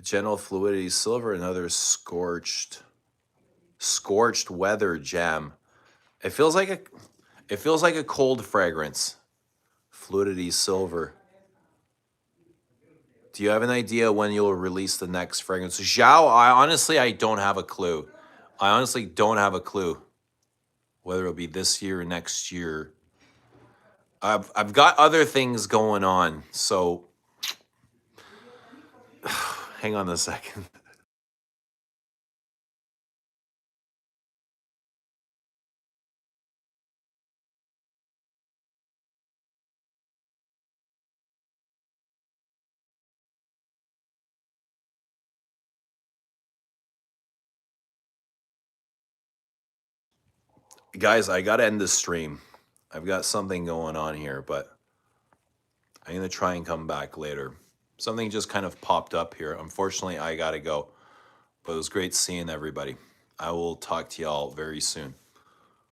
General fluidity, silver, another scorched weather gem. It feels like a cold fragrance. Fluidity, silver. Do you have an idea when you'll release the next fragrance? Zhao, I don't have a clue. I honestly don't have a clue whether it'll be this year or next year. I've got other things going on, so hang on a second. Guys, I gotta end this stream. I've got something going on here, but I'm gonna try and come back later. Something just kind of popped up here. Unfortunately, I gotta go. But it was great seeing everybody. I will talk to y'all very soon.